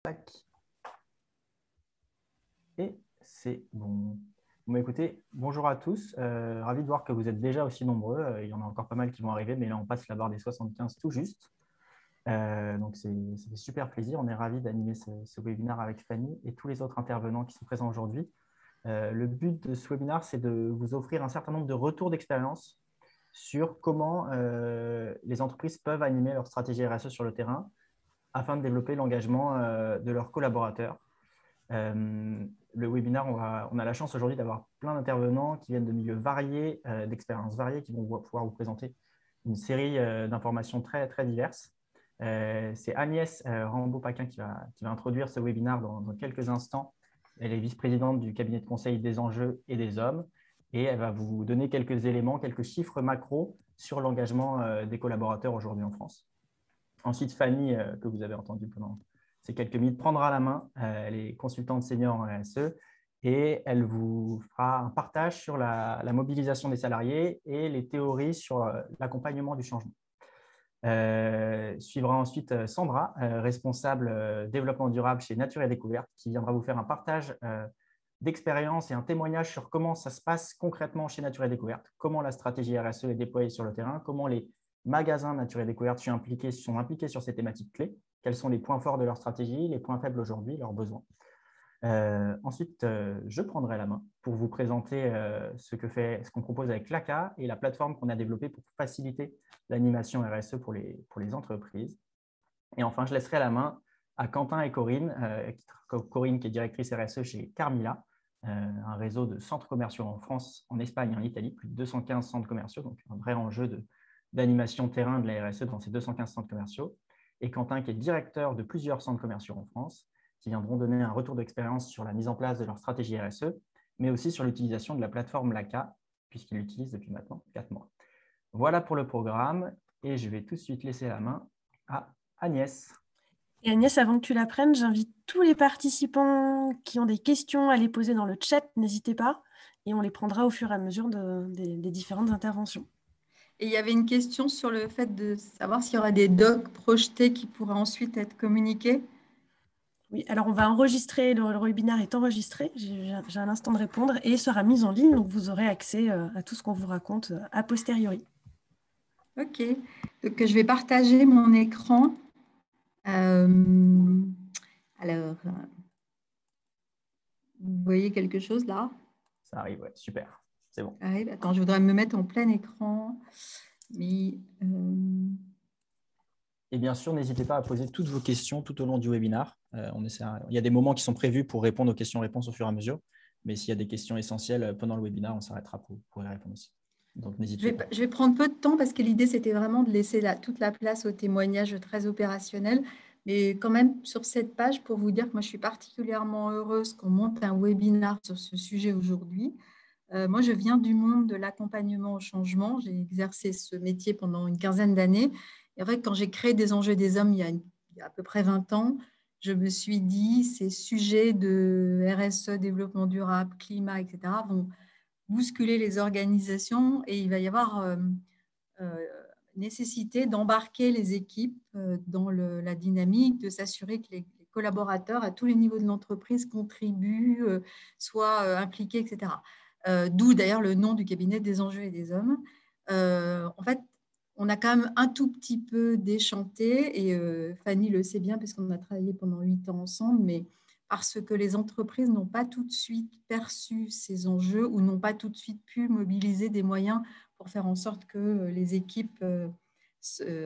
Tac. Et c'est bon. Bon, écoutez, bonjour à tous. Ravi de voir que vous êtes déjà aussi nombreux. Il y en a encore pas mal qui vont arriver, mais là, on passe la barre des 75 tout juste. Donc, ça fait super plaisir. On est ravis d'animer ce webinaire avec Fanny et tous les autres intervenants qui sont présents aujourd'hui. Le but de ce webinaire, c'est de vous offrir un certain nombre de retours d'expérience sur comment les entreprises peuvent animer leur stratégie RSE sur le terrain afin de développer l'engagement de leurs collaborateurs. Le webinaire, on a la chance aujourd'hui d'avoir plein d'intervenants qui viennent de milieux variés, d'expériences variées, qui vont pouvoir vous présenter une série d'informations très, très diverses. C'est Agnès Rambaud-Paquin qui va introduire ce webinaire dans quelques instants. Elle est vice-présidente du cabinet de conseil des enjeux et des hommes et elle va vous donner quelques éléments, quelques chiffres macro sur l'engagement des collaborateurs aujourd'hui en France. Ensuite, Fanny, que vous avez entendu pendant ces quelques minutes, prendra la main. Elle est consultante senior en RSE et elle vous fera un partage sur la mobilisation des salariés et les théories sur l'accompagnement du changement. Suivra ensuite Sandra, responsable développement durable chez Nature et Découverte, qui viendra vous faire un partage d'expérience et un témoignage sur comment ça se passe concrètement chez Nature et Découverte, comment la stratégie RSE est déployée sur le terrain, comment les magasins Nature et Découverte sont impliqués sur ces thématiques clés, quels sont les points forts de leur stratégie, les points faibles aujourd'hui, leurs besoins. Ensuite, je prendrai la main pour vous présenter ce qu'on propose avec l'ACA et la plateforme qu'on a développée pour faciliter l'animation RSE pour les entreprises. Et enfin, je laisserai la main à Quentin et Corinne, Corinne qui est directrice RSE chez Carmila, un réseau de centres commerciaux en France, en Espagne et en Italie, plus de 215 centres commerciaux, donc un vrai enjeu d'animation terrain de la RSE dans ces 215 centres commerciaux. Et Quentin qui est directeur de plusieurs centres commerciaux en France, qui viendront donner un retour d'expérience sur la mise en place de leur stratégie RSE, mais aussi sur l'utilisation de la plateforme LACA, puisqu'ils l'utilisent depuis maintenant 4 mois. Voilà pour le programme, et je vais tout de suite laisser la main à Agnès. Et Agnès, avant que tu la prennes, j'invite tous les participants qui ont des questions à les poser dans le chat, n'hésitez pas, et on les prendra au fur et à mesure des différentes interventions. Et il y avait une question sur le fait de savoir s'il y aura des docs projetés qui pourraient ensuite être communiqués. Oui, alors on va enregistrer, le webinaire est enregistré, j'ai un instant de répondre, et il sera mis en ligne, donc vous aurez accès à tout ce qu'on vous raconte a posteriori. Ok, donc je vais partager mon écran. Alors, vous voyez quelque chose là? Ça arrive, ouais, super, c'est bon. Attends, je voudrais me mettre en plein écran. Mais, Et bien sûr, n'hésitez pas à poser toutes vos questions tout au long du webinaire. Il y a des moments qui sont prévus pour répondre aux questions-réponses au fur et à mesure, mais s'il y a des questions essentielles pendant le webinaire, on s'arrêtera pour y répondre aussi. Donc, n'hésitez pas. Je vais prendre peu de temps parce que l'idée, c'était vraiment de laisser toute la place aux témoignages très opérationnels. Mais quand même, sur cette page, pour vous dire que moi, je suis particulièrement heureuse qu'on monte un webinaire sur ce sujet aujourd'hui. Moi, je viens du monde de l'accompagnement au changement. J'ai exercé ce métier pendant une quinzaine d'années. Et en fait, quand j'ai créé des enjeux des hommes il y a à peu près 20 ans, je me suis dit, ces sujets de RSE, développement durable, climat, etc., vont bousculer les organisations et il va y avoir nécessité d'embarquer les équipes dans la dynamique, de s'assurer que les collaborateurs à tous les niveaux de l'entreprise contribuent, soient impliqués, etc. D'où d'ailleurs le nom du cabinet des enjeux et des hommes. En fait, on a quand même un tout petit peu déchanté, et Fanny le sait bien parce qu'on a travaillé pendant 8 ans ensemble, mais parce que les entreprises n'ont pas tout de suite perçu ces enjeux ou n'ont pas tout de suite pu mobiliser des moyens pour faire en sorte que les équipes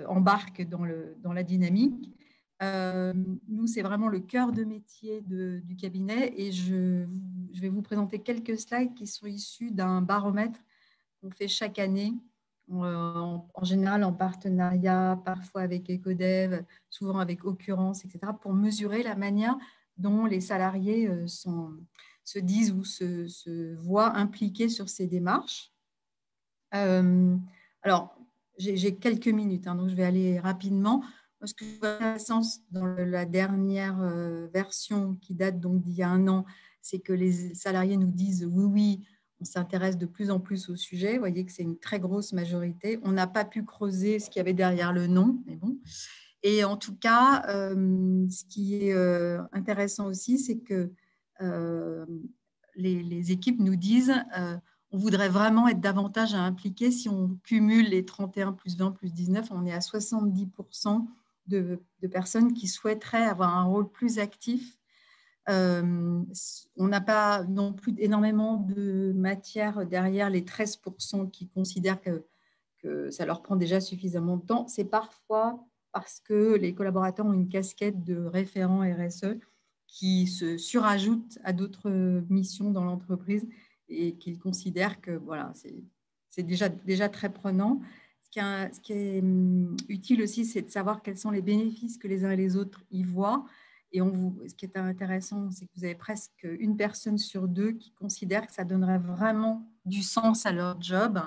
embarquent dans la dynamique. Nous, c'est vraiment le cœur de métier du cabinet, et je vais vous présenter quelques slides qui sont issus d'un baromètre qu'on fait chaque année, en général en partenariat, parfois avec Ecodev, souvent avec Occurrence, etc., pour mesurer la manière dont les salariés se disent ou se voient impliqués sur ces démarches. Alors, j'ai quelques minutes, donc je vais aller rapidement. Ce que je vois intéressant dans la dernière version qui date donc d'il y a 1 an, c'est que les salariés nous disent oui, oui, on s'intéresse de plus en plus au sujet. Vous voyez que c'est une très grosse majorité. On n'a pas pu creuser ce qu'il y avait derrière le nom, mais bon. Et en tout cas, ce qui est intéressant aussi, c'est que les équipes nous disent on voudrait vraiment être davantage impliqués. Si on cumule les 31 plus 20 plus 19, on est à 70% de personnes qui souhaiteraient avoir un rôle plus actif. On n'a pas non plus énormément de matière derrière les 13% qui considèrent que ça leur prend déjà suffisamment de temps. C'est parfois parce que les collaborateurs ont une casquette de référent RSE qui se surajoute à d'autres missions dans l'entreprise et qu'ils considèrent que voilà, c'est déjà très prenant. Ce qui est utile aussi, c'est de savoir quels sont les bénéfices que les uns et les autres y voient. Et ce qui est intéressant, c'est que vous avez presque une personne sur deux qui considère que ça donnerait vraiment du sens à leur job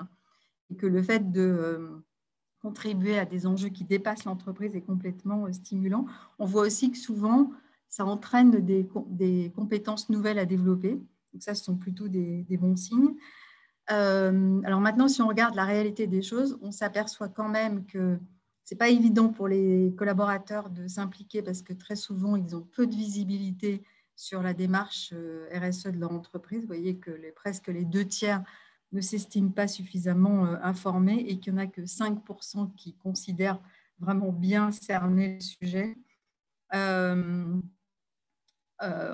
et que le fait de contribuer à des enjeux qui dépassent l'entreprise est complètement stimulant. On voit aussi que souvent, ça entraîne des compétences nouvelles à développer. Donc ça, ce sont plutôt des bons signes. Alors maintenant, si on regarde la réalité des choses, on s'aperçoit quand même que ce n'est pas évident pour les collaborateurs de s'impliquer parce que très souvent, ils ont peu de visibilité sur la démarche RSE de leur entreprise. Vous voyez que presque les 2/3 ne s'estiment pas suffisamment informés et qu'il n'y en a que 5% qui considèrent vraiment bien cerner le sujet.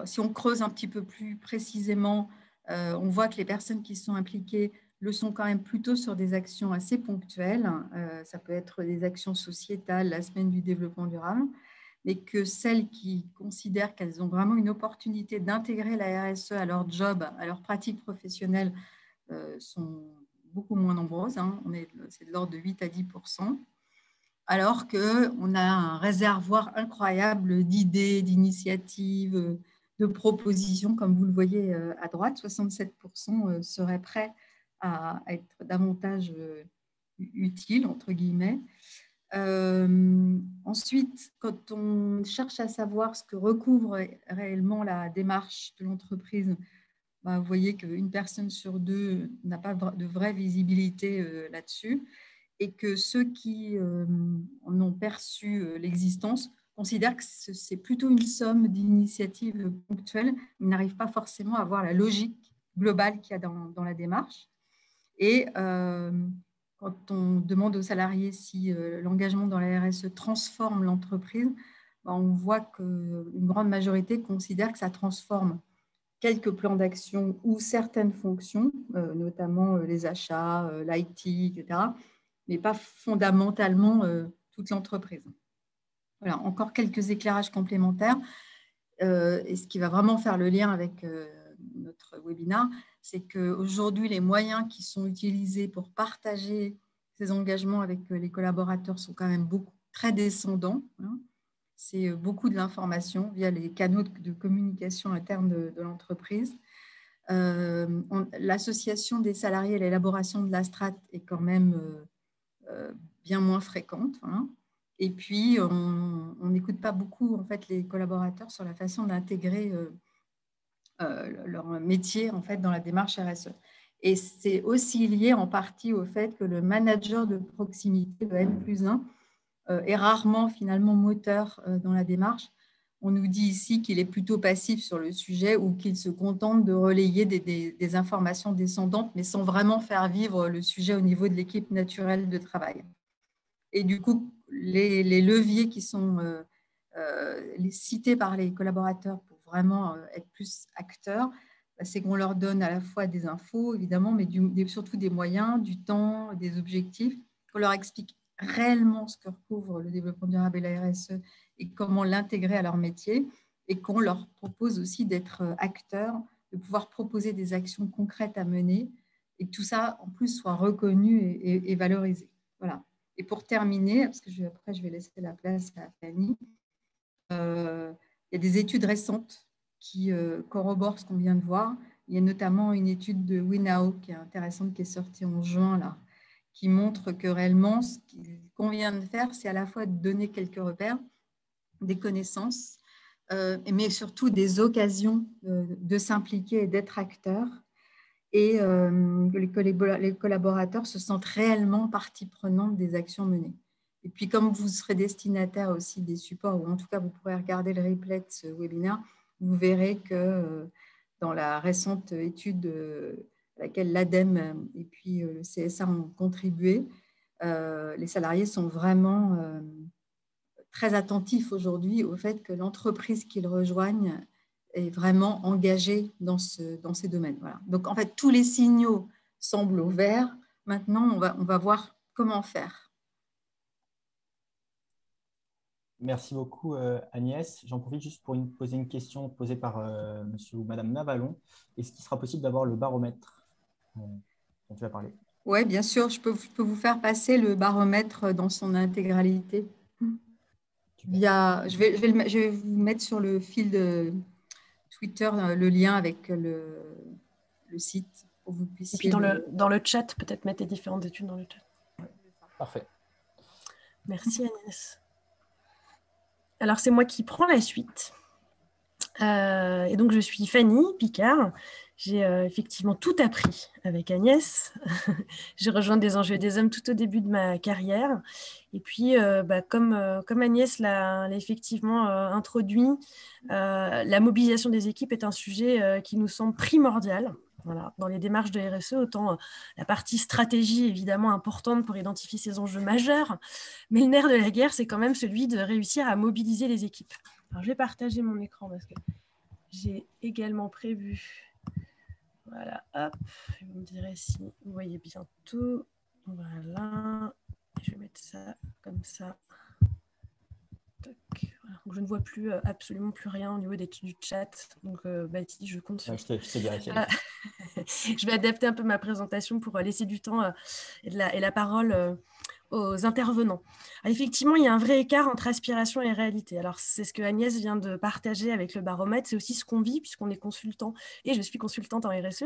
Si on creuse un petit peu plus précisément, on voit que les personnes qui sont impliquées le sont quand même plutôt sur des actions assez ponctuelles. Ça peut être des actions sociétales, la semaine du développement durable, mais que celles qui considèrent qu'elles ont vraiment une opportunité d'intégrer la RSE à leur job, à leur pratique professionnelle, sont beaucoup moins nombreuses. Hein. C'est de l'ordre de 8 à 10%. Alors qu'on a un réservoir incroyable d'idées, d'initiatives, de propositions, comme vous le voyez à droite, 67% seraient prêts à être davantage utiles, entre guillemets. Ensuite, quand on cherche à savoir ce que recouvre réellement la démarche de l'entreprise, vous voyez qu'une personne sur deux n'a pas de vraie visibilité là-dessus et que ceux qui en ont perçu l'existence considèrent que c'est plutôt une somme d'initiatives ponctuelles, mais n'arrivent pas forcément à voir la logique globale qu'il y a dans la démarche. Et quand on demande aux salariés si l'engagement dans la RSE transforme l'entreprise, on voit qu'une grande majorité considère que ça transforme quelques plans d'action ou certaines fonctions, notamment les achats, l'IT, etc., mais pas fondamentalement toute l'entreprise. Voilà, encore quelques éclairages complémentaires. Et ce qui va vraiment faire le lien avec notre webinaire, c'est qu'aujourd'hui, les moyens qui sont utilisés pour partager ces engagements avec les collaborateurs sont quand même très descendants. Hein. C'est beaucoup de l'information via les canaux de communication interne de l'entreprise. L'association des salariés à l'élaboration de la strate est quand même bien moins fréquente. Hein. Et puis, on n'écoute pas beaucoup en fait, les collaborateurs sur la façon d'intégrer leur métier en fait, dans la démarche RSE. Et c'est aussi lié en partie au fait que le manager de proximité, le N+1, est rarement finalement moteur dans la démarche. On nous dit ici qu'il est plutôt passif sur le sujet ou qu'il se contente de relayer des informations descendantes, mais sans vraiment faire vivre le sujet au niveau de l'équipe naturelle de travail. Et du coup, les leviers qui sont cités par les collaborateurs pour vraiment être plus acteurs, c'est qu'on leur donne à la fois des infos, évidemment, mais surtout des moyens, du temps, des objectifs, qu'on leur explique réellement ce que recouvre le développement durable et la RSE et comment l'intégrer à leur métier, et qu'on leur propose aussi d'être acteurs, de pouvoir proposer des actions concrètes à mener, et que tout ça, en plus, soit reconnu et valorisé. Voilà. Et pour terminer, parce que après, je vais laisser la place à Fanny, il y a des études récentes qui corroborent ce qu'on vient de voir. Il y a notamment une étude de Winao qui est intéressante, qui est sortie en juin, là, qui montre que réellement, ce qu'on vient de faire, c'est à la fois de donner quelques repères, des connaissances, mais surtout des occasions de s'impliquer et d'être acteurs, et que les collaborateurs se sentent réellement partie prenante des actions menées. Et puis, comme vous serez destinataire aussi des supports, ou en tout cas, vous pourrez regarder le replay de ce webinaire, vous verrez que dans la récente étude à laquelle l'ADEME et puis le CSA ont contribué, les salariés sont vraiment très attentifs aujourd'hui au fait que l'entreprise qu'ils rejoignent est vraiment engagée dans ces domaines. Voilà. Donc, en fait, tous les signaux semblent au vert. Maintenant, on va voir comment faire. Merci beaucoup, Agnès. J'en profite juste pour poser une question posée par monsieur ou madame Navalon. Est-ce qu'il sera possible d'avoir le baromètre dont tu as parlé? Oui, bien sûr, je peux vous faire passer le baromètre dans son intégralité. Je vais vous mettre sur le fil de Twitter le lien avec le site pour que vous puissiez. Et puis dans le chat, peut-être mettre les différentes études dans le chat. Parfait. Merci Agnès. Alors, c'est moi qui prends la suite. Et donc, je suis Fanny Picard. J'ai effectivement tout appris avec Agnès. J'ai rejoint des enjeux des hommes tout au début de ma carrière. Et puis, comme Agnès l'a effectivement introduit, la mobilisation des équipes est un sujet qui nous semble primordial. Voilà, dans les démarches de RSE, autant la partie stratégie évidemment importante pour identifier ces enjeux majeurs, mais le nerf de la guerre, c'est quand même celui de réussir à mobiliser les équipes. Alors, je vais partager mon écran parce que j'ai également prévu. Voilà, hop, vous me direz si vous voyez bien tout. Voilà, je vais mettre ça comme ça. Voilà. Donc, je ne vois plus absolument plus rien au niveau du chat. Donc, Baptiste, je compte sur Je sais bien. Je vais adapter un peu ma présentation pour laisser du temps et la parole aux intervenants. Alors, effectivement, il y a un vrai écart entre aspiration et réalité. Alors, c'est ce que Agnès vient de partager avec le baromètre. C'est aussi ce qu'on vit puisqu'on est consultant et je suis consultante en RSE.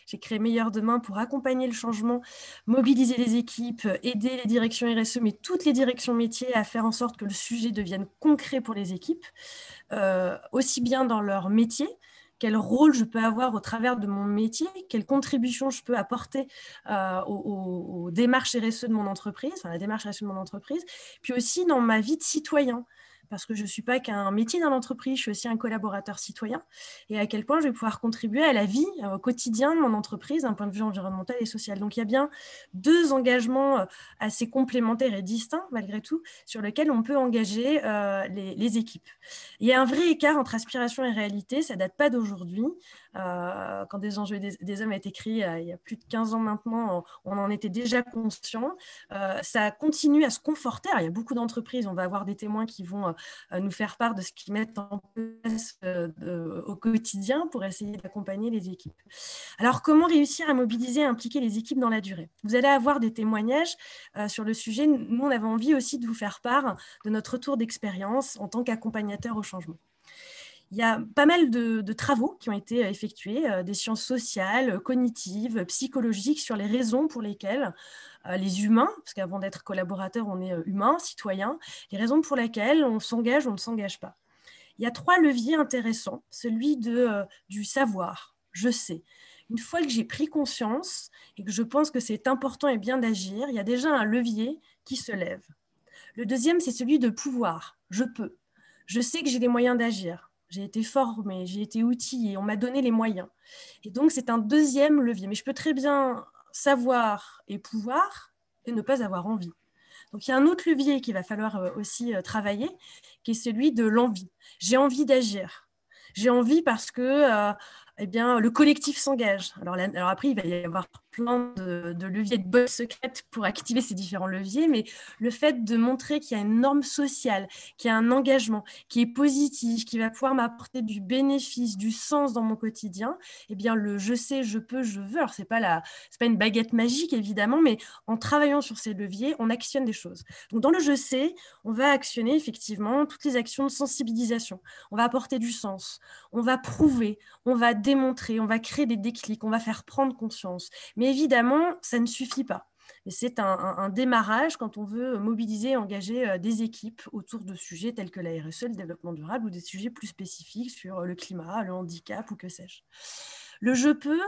J'ai créé Meilleur Demain pour accompagner le changement, mobiliser les équipes, aider les directions RSE, mais toutes les directions métiers à faire en sorte que le sujet devienne concret pour les équipes, aussi bien dans leur métier, quel rôle je peux avoir au travers de mon métier, quelle contribution je peux apporter aux démarches RSE de mon entreprise, enfin la démarche RSE de mon entreprise, puis aussi dans ma vie de citoyen, parce que je ne suis pas qu'un métier dans l'entreprise, je suis aussi un collaborateur citoyen, et à quel point je vais pouvoir contribuer à la vie, au quotidien de mon entreprise, d'un point de vue environnemental et social. Donc il y a bien deux engagements assez complémentaires et distincts, malgré tout, sur lesquels on peut engager les équipes. Il y a un vrai écart entre aspiration et réalité, ça ne date pas d'aujourd'hui. Quand des enjeux des hommes a été créé il y a plus de 15 ans maintenant, on en était déjà conscient. Ça continue à se conforter. Alors, il y a beaucoup d'entreprises, on va avoir des témoins qui vont nous faire part de ce qu'ils mettent en place au quotidien pour essayer d'accompagner les équipes. Alors, comment réussir à mobiliser et impliquer les équipes dans la durée? Vous allez avoir des témoignages sur le sujet. Nous, on avait envie aussi de vous faire part de notre retour d'expérience en tant qu'accompagnateur au changement. Il y a pas mal de travaux qui ont été effectués, des sciences sociales, cognitives, psychologiques, sur les raisons pour lesquelles les humains, parce qu'avant d'être collaborateurs, on est humain, citoyen, les raisons pour lesquelles on s'engage ou on ne s'engage pas. Il y a 3 leviers intéressants. Celui du savoir, je sais. Une fois que j'ai pris conscience et que je pense que c'est important et bien d'agir, il y a déjà un levier qui se lève. Le deuxième, c'est celui de pouvoir. Je peux. Je sais que j'ai les moyens d'agir. J'ai été formée, j'ai été outillée, on m'a donné les moyens. Et donc, c'est un deuxième levier. Mais je peux très bien savoir et pouvoir et ne pas avoir envie. Donc, il y a un autre levier qu'il va falloir aussi travailler, qui est celui de l'envie. J'ai envie d'agir. J'ai envie parce que le collectif s'engage. Alors après, il va y avoir plein de leviers de bottes secrètes pour activer ces différents leviers, mais le fait de montrer qu'il y a une norme sociale, qu'il y a un engagement qui est positif, qui va pouvoir m'apporter du bénéfice, du sens dans mon quotidien, eh bien, le je sais, je peux, je veux. Alors, c'est pas une baguette magique, évidemment, mais en travaillant sur ces leviers, on actionne des choses. Donc, dans le je sais, on va actionner effectivement toutes les actions de sensibilisation. On va apporter du sens, on va prouver, on va démontrer, on va créer des déclics, on va faire prendre conscience. Mais évidemment, ça ne suffit pas. Et c'est un démarrage quand on veut mobiliser et engager des équipes autour de sujets tels que la RSE, le développement durable, ou des sujets plus spécifiques sur le climat, le handicap ou que sais-je. Le je peux,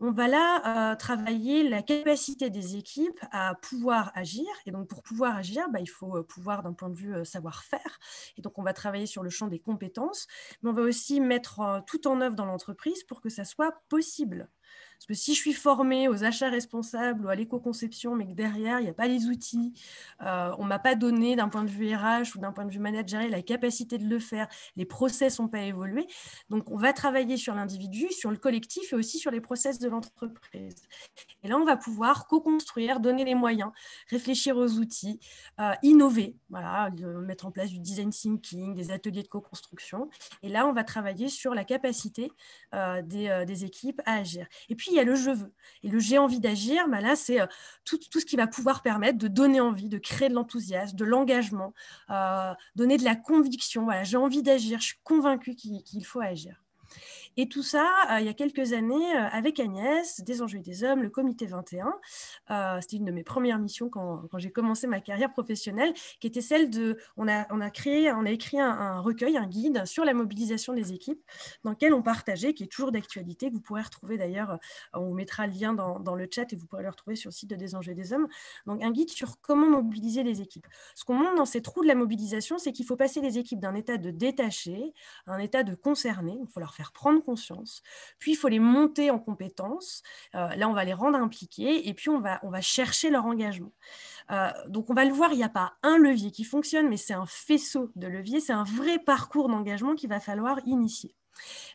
on va là travailler la capacité des équipes à pouvoir agir. Et donc, pour pouvoir agir, il faut pouvoir d'un point de vue savoir-faire. Et donc, on va travailler sur le champ des compétences, mais on va aussi mettre tout en œuvre dans l'entreprise pour que ça soit possible. Parce que si je suis formée aux achats responsables ou à l'éco-conception, mais que derrière, il n'y a pas les outils, on ne m'a pas donné d'un point de vue RH ou d'un point de vue managérial la capacité de le faire, les process n'ont pas évolué. Donc, on va travailler sur l'individu, sur le collectif et aussi sur les process de l'entreprise. Et là, on va pouvoir co-construire, donner les moyens, réfléchir aux outils, innover, voilà, mettre en place du design thinking, des ateliers de co-construction. Et là, on va travailler sur la capacité des équipes à agir. Et puis, il y a le « je veux ». Et le « j'ai envie d'agir », là, c'est tout ce qui va pouvoir permettre de donner envie, de créer de l'enthousiasme, de l'engagement, donner de la conviction. Voilà, j'ai envie d'agir, je suis convaincue qu'il faut agir. Et tout ça, il y a quelques années, avec Agnès, des Enjeux et des Hommes, le Comité 21, c'était une de mes premières missions quand j'ai commencé ma carrière professionnelle, qui était celle de... On a écrit un recueil, un guide sur la mobilisation des équipes, dans lequel on partageait, qui est toujours d'actualité, que vous pourrez retrouver d'ailleurs, on vous mettra le lien dans le chat et vous pourrez le retrouver sur le site de Des Enjeux et des Hommes, donc un guide sur comment mobiliser les équipes. Ce qu'on montre dans ces trous de la mobilisation, c'est qu'il faut passer les équipes d'un état de détaché à un état de concerné, il faut leur faire prendre conscience, puis il faut les monter en compétences, là on va les rendre impliqués et puis on va chercher leur engagement. Donc on va le voir, il n'y a pas un levier qui fonctionne, mais c'est un faisceau de leviers, c'est un vrai parcours d'engagement qu'il va falloir initier.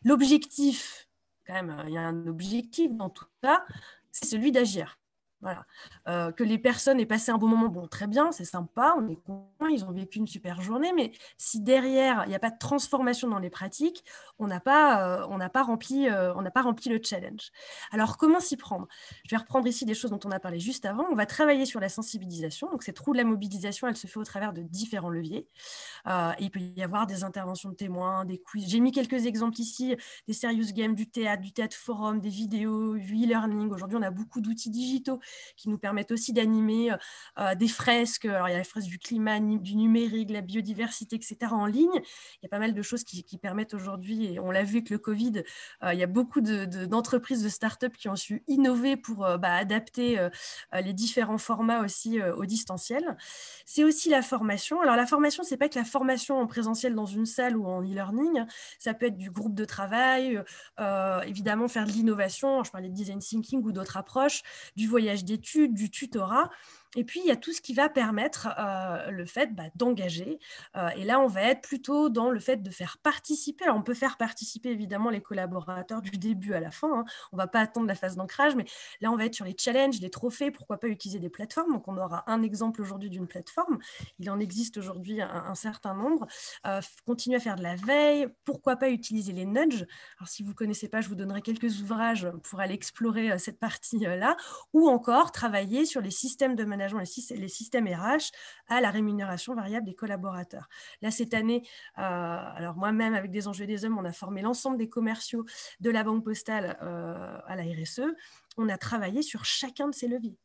L'objectif, quand même, il y a un objectif dans tout ça, c'est celui d'agir. Voilà. Que les personnes aient passé un bon moment, bon, très bien, c'est sympa, on est contents, ils ont vécu une super journée, mais si derrière, il n'y a pas de transformation dans les pratiques, on n'a pas rempli le challenge. Alors, comment s'y prendre? Je vais reprendre ici des choses dont on a parlé juste avant. On va travailler sur la sensibilisation. Donc, cette roue de la mobilisation, elle se fait au travers de différents leviers. Il peut y avoir des interventions de témoins, des quiz. J'ai mis quelques exemples ici, des serious games, du théâtre forum, des vidéos, du e-learning. Aujourd'hui, on a beaucoup d'outils digitaux qui nous permettent aussi d'animer des fresques. Alors, il y a la fresque du climat, du numérique, la biodiversité, etc. en ligne. Il y a pas mal de choses qui permettent aujourd'hui, et on l'a vu avec le Covid, il y a beaucoup d'entreprises, de start-up qui ont su innover pour adapter les différents formats aussi au distanciel. C'est aussi la formation. Alors, la formation, ce n'est pas que la formation en présentiel dans une salle ou en e-learning. Ça peut être du groupe de travail, évidemment faire de l'innovation. Je parlais de design thinking ou d'autres approches, du voyage d'études, du tutorat. Et puis, il y a tout ce qui va permettre le fait d'engager. Et là, on va être plutôt dans le fait de faire participer. Alors, on peut faire participer, évidemment, les collaborateurs du début à la fin. Hein. On ne va pas attendre la phase d'ancrage, mais là, on va être sur les challenges, les trophées. Pourquoi pas utiliser des plateformes? Donc, on aura un exemple aujourd'hui d'une plateforme. Il en existe aujourd'hui un certain nombre. Continuer à faire de la veille. Pourquoi pas utiliser les nudges? Alors, si vous ne connaissez pas, je vous donnerai quelques ouvrages pour aller explorer cette partie-là. Ou encore, travailler sur les systèmes de management, les systèmes RH à la rémunération variable des collaborateurs. Là, cette année, alors moi-même, avec Des Enjeux et des Hommes, on a formé l'ensemble des commerciaux de la Banque Postale à la RSE. On a travaillé sur chacun de ces leviers.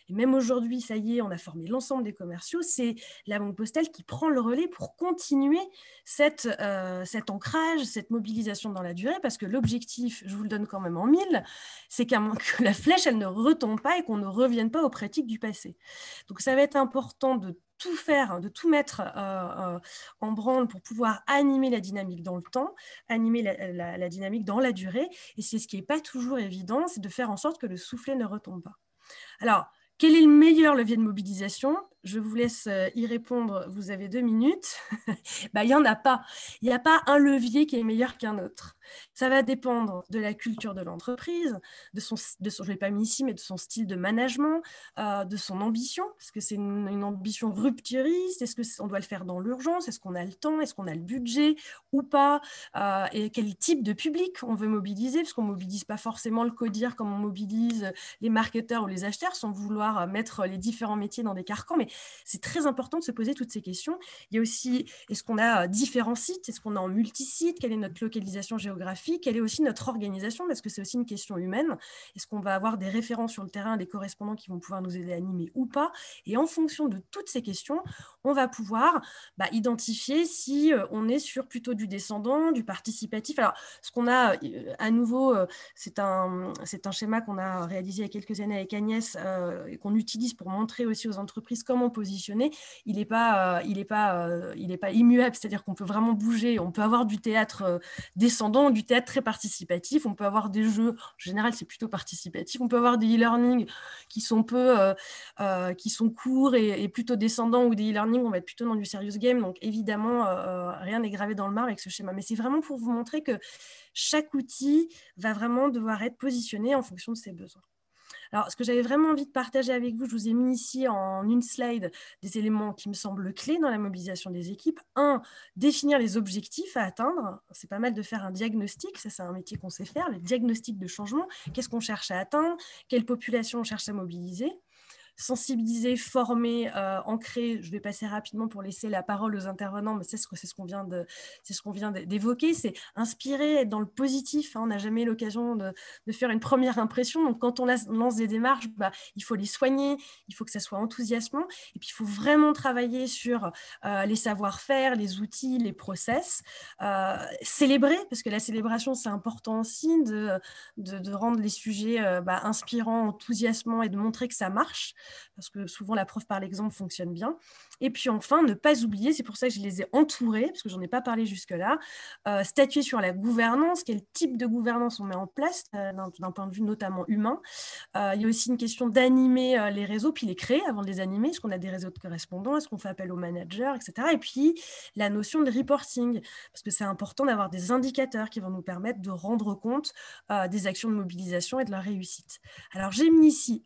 Et même aujourd'hui, ça y est, on a formé l'ensemble des commerciaux. C'est la Banque Postale qui prend le relais pour continuer cet ancrage, cette mobilisation dans la durée, parce que l'objectif, je vous le donne quand même en mille, c'est que la flèche, elle ne retombe pas et qu'on ne revienne pas aux pratiques du passé. Donc, ça va être important de tout faire, de tout mettre en branle pour pouvoir animer la dynamique dans le temps, animer la dynamique dans la durée. Et c'est ce qui n'est pas toujours évident, c'est de faire en sorte que le soufflet ne retombe pas. Alors, quel est le meilleur levier de mobilisation? Je vous laisse y répondre, vous avez 2 minutes. Il n'y en a pas. Il n'y a pas un levier qui est meilleur qu'un autre. Ça va dépendre de la culture de l'entreprise, de son, je ne l'ai pas mis ici, mais de son style de management, de son ambition. Est-ce que c'est une ambition rupturiste? Est-ce qu'on doit le faire dans l'urgence? Est-ce qu'on a le temps? Est-ce qu'on a le budget ou pas? Et quel type de public on veut mobiliser? Parce qu'on ne mobilise pas forcément le codir comme on mobilise les marketeurs ou les acheteurs sans vouloir mettre les différents métiers dans des carcans. Mais c'est très important de se poser toutes ces questions. Il y a aussi, est-ce qu'on a différents sites? Est-ce qu'on est en multi-sites? Quelle est notre localisation géographique? Quelle est aussi notre organisation? Parce que c'est aussi une question humaine. Est-ce qu'on va avoir des référents sur le terrain, des correspondants qui vont pouvoir nous aider à animer ou pas? Et en fonction de toutes ces questions, on va pouvoir identifier si on est sur plutôt du descendant, du participatif. Alors, ce qu'on a à nouveau, c'est un schéma qu'on a réalisé il y a quelques années avec Agnès et qu'on utilise pour montrer aussi aux entreprises comment positionner. Il n'est pas immuable, c'est-à-dire qu'on peut vraiment bouger. On peut avoir du théâtre descendant, du théâtre très participatif. On peut avoir des jeux, en général, c'est plutôt participatif. On peut avoir des e-learning qui sont qui sont courts et plutôt descendants, ou des e-learning, on va être plutôt dans du serious game. Donc, évidemment, rien n'est gravé dans le marbre avec ce schéma. Mais c'est vraiment pour vous montrer que chaque outil va vraiment devoir être positionné en fonction de ses besoins. Alors, ce que j'avais vraiment envie de partager avec vous, je vous ai mis ici en une slide des éléments qui me semblent clés dans la mobilisation des équipes. Un, définir les objectifs à atteindre. C'est pas mal de faire un diagnostic, ça c'est un métier qu'on sait faire, le diagnostic de changement. Qu'est-ce qu'on cherche à atteindre? Quelle population on cherche à mobiliser? Sensibiliser, former, ancrer. Je vais passer rapidement pour laisser la parole aux intervenants, mais c'est ce qu'on vient d'évoquer, c'est inspirer, être dans le positif. On n'a jamais l'occasion de faire une première impression. Donc, quand on lance des démarches, il faut les soigner, il faut que ça soit enthousiasmant. Et puis, il faut vraiment travailler sur les savoir-faire, les outils, les process. Célébrer, parce que la célébration, c'est important aussi de rendre les sujets inspirants, enthousiasmants et de montrer que ça marche. Parce que souvent la preuve par l'exemple fonctionne bien. Et puis enfin, ne pas oublier, c'est pour ça que je les ai entourés, parce que j'en ai pas parlé jusque-là, statuer sur la gouvernance, quel type de gouvernance on met en place, d'un point de vue notamment humain. Il y a aussi une question d'animer les réseaux, puis les créer avant de les animer. Est-ce qu'on a des réseaux de correspondants? Est-ce qu'on fait appel aux managers, etc. Et puis, la notion de reporting, parce que c'est important d'avoir des indicateurs qui vont nous permettre de rendre compte des actions de mobilisation et de leur réussite. Alors, j'ai mis ici,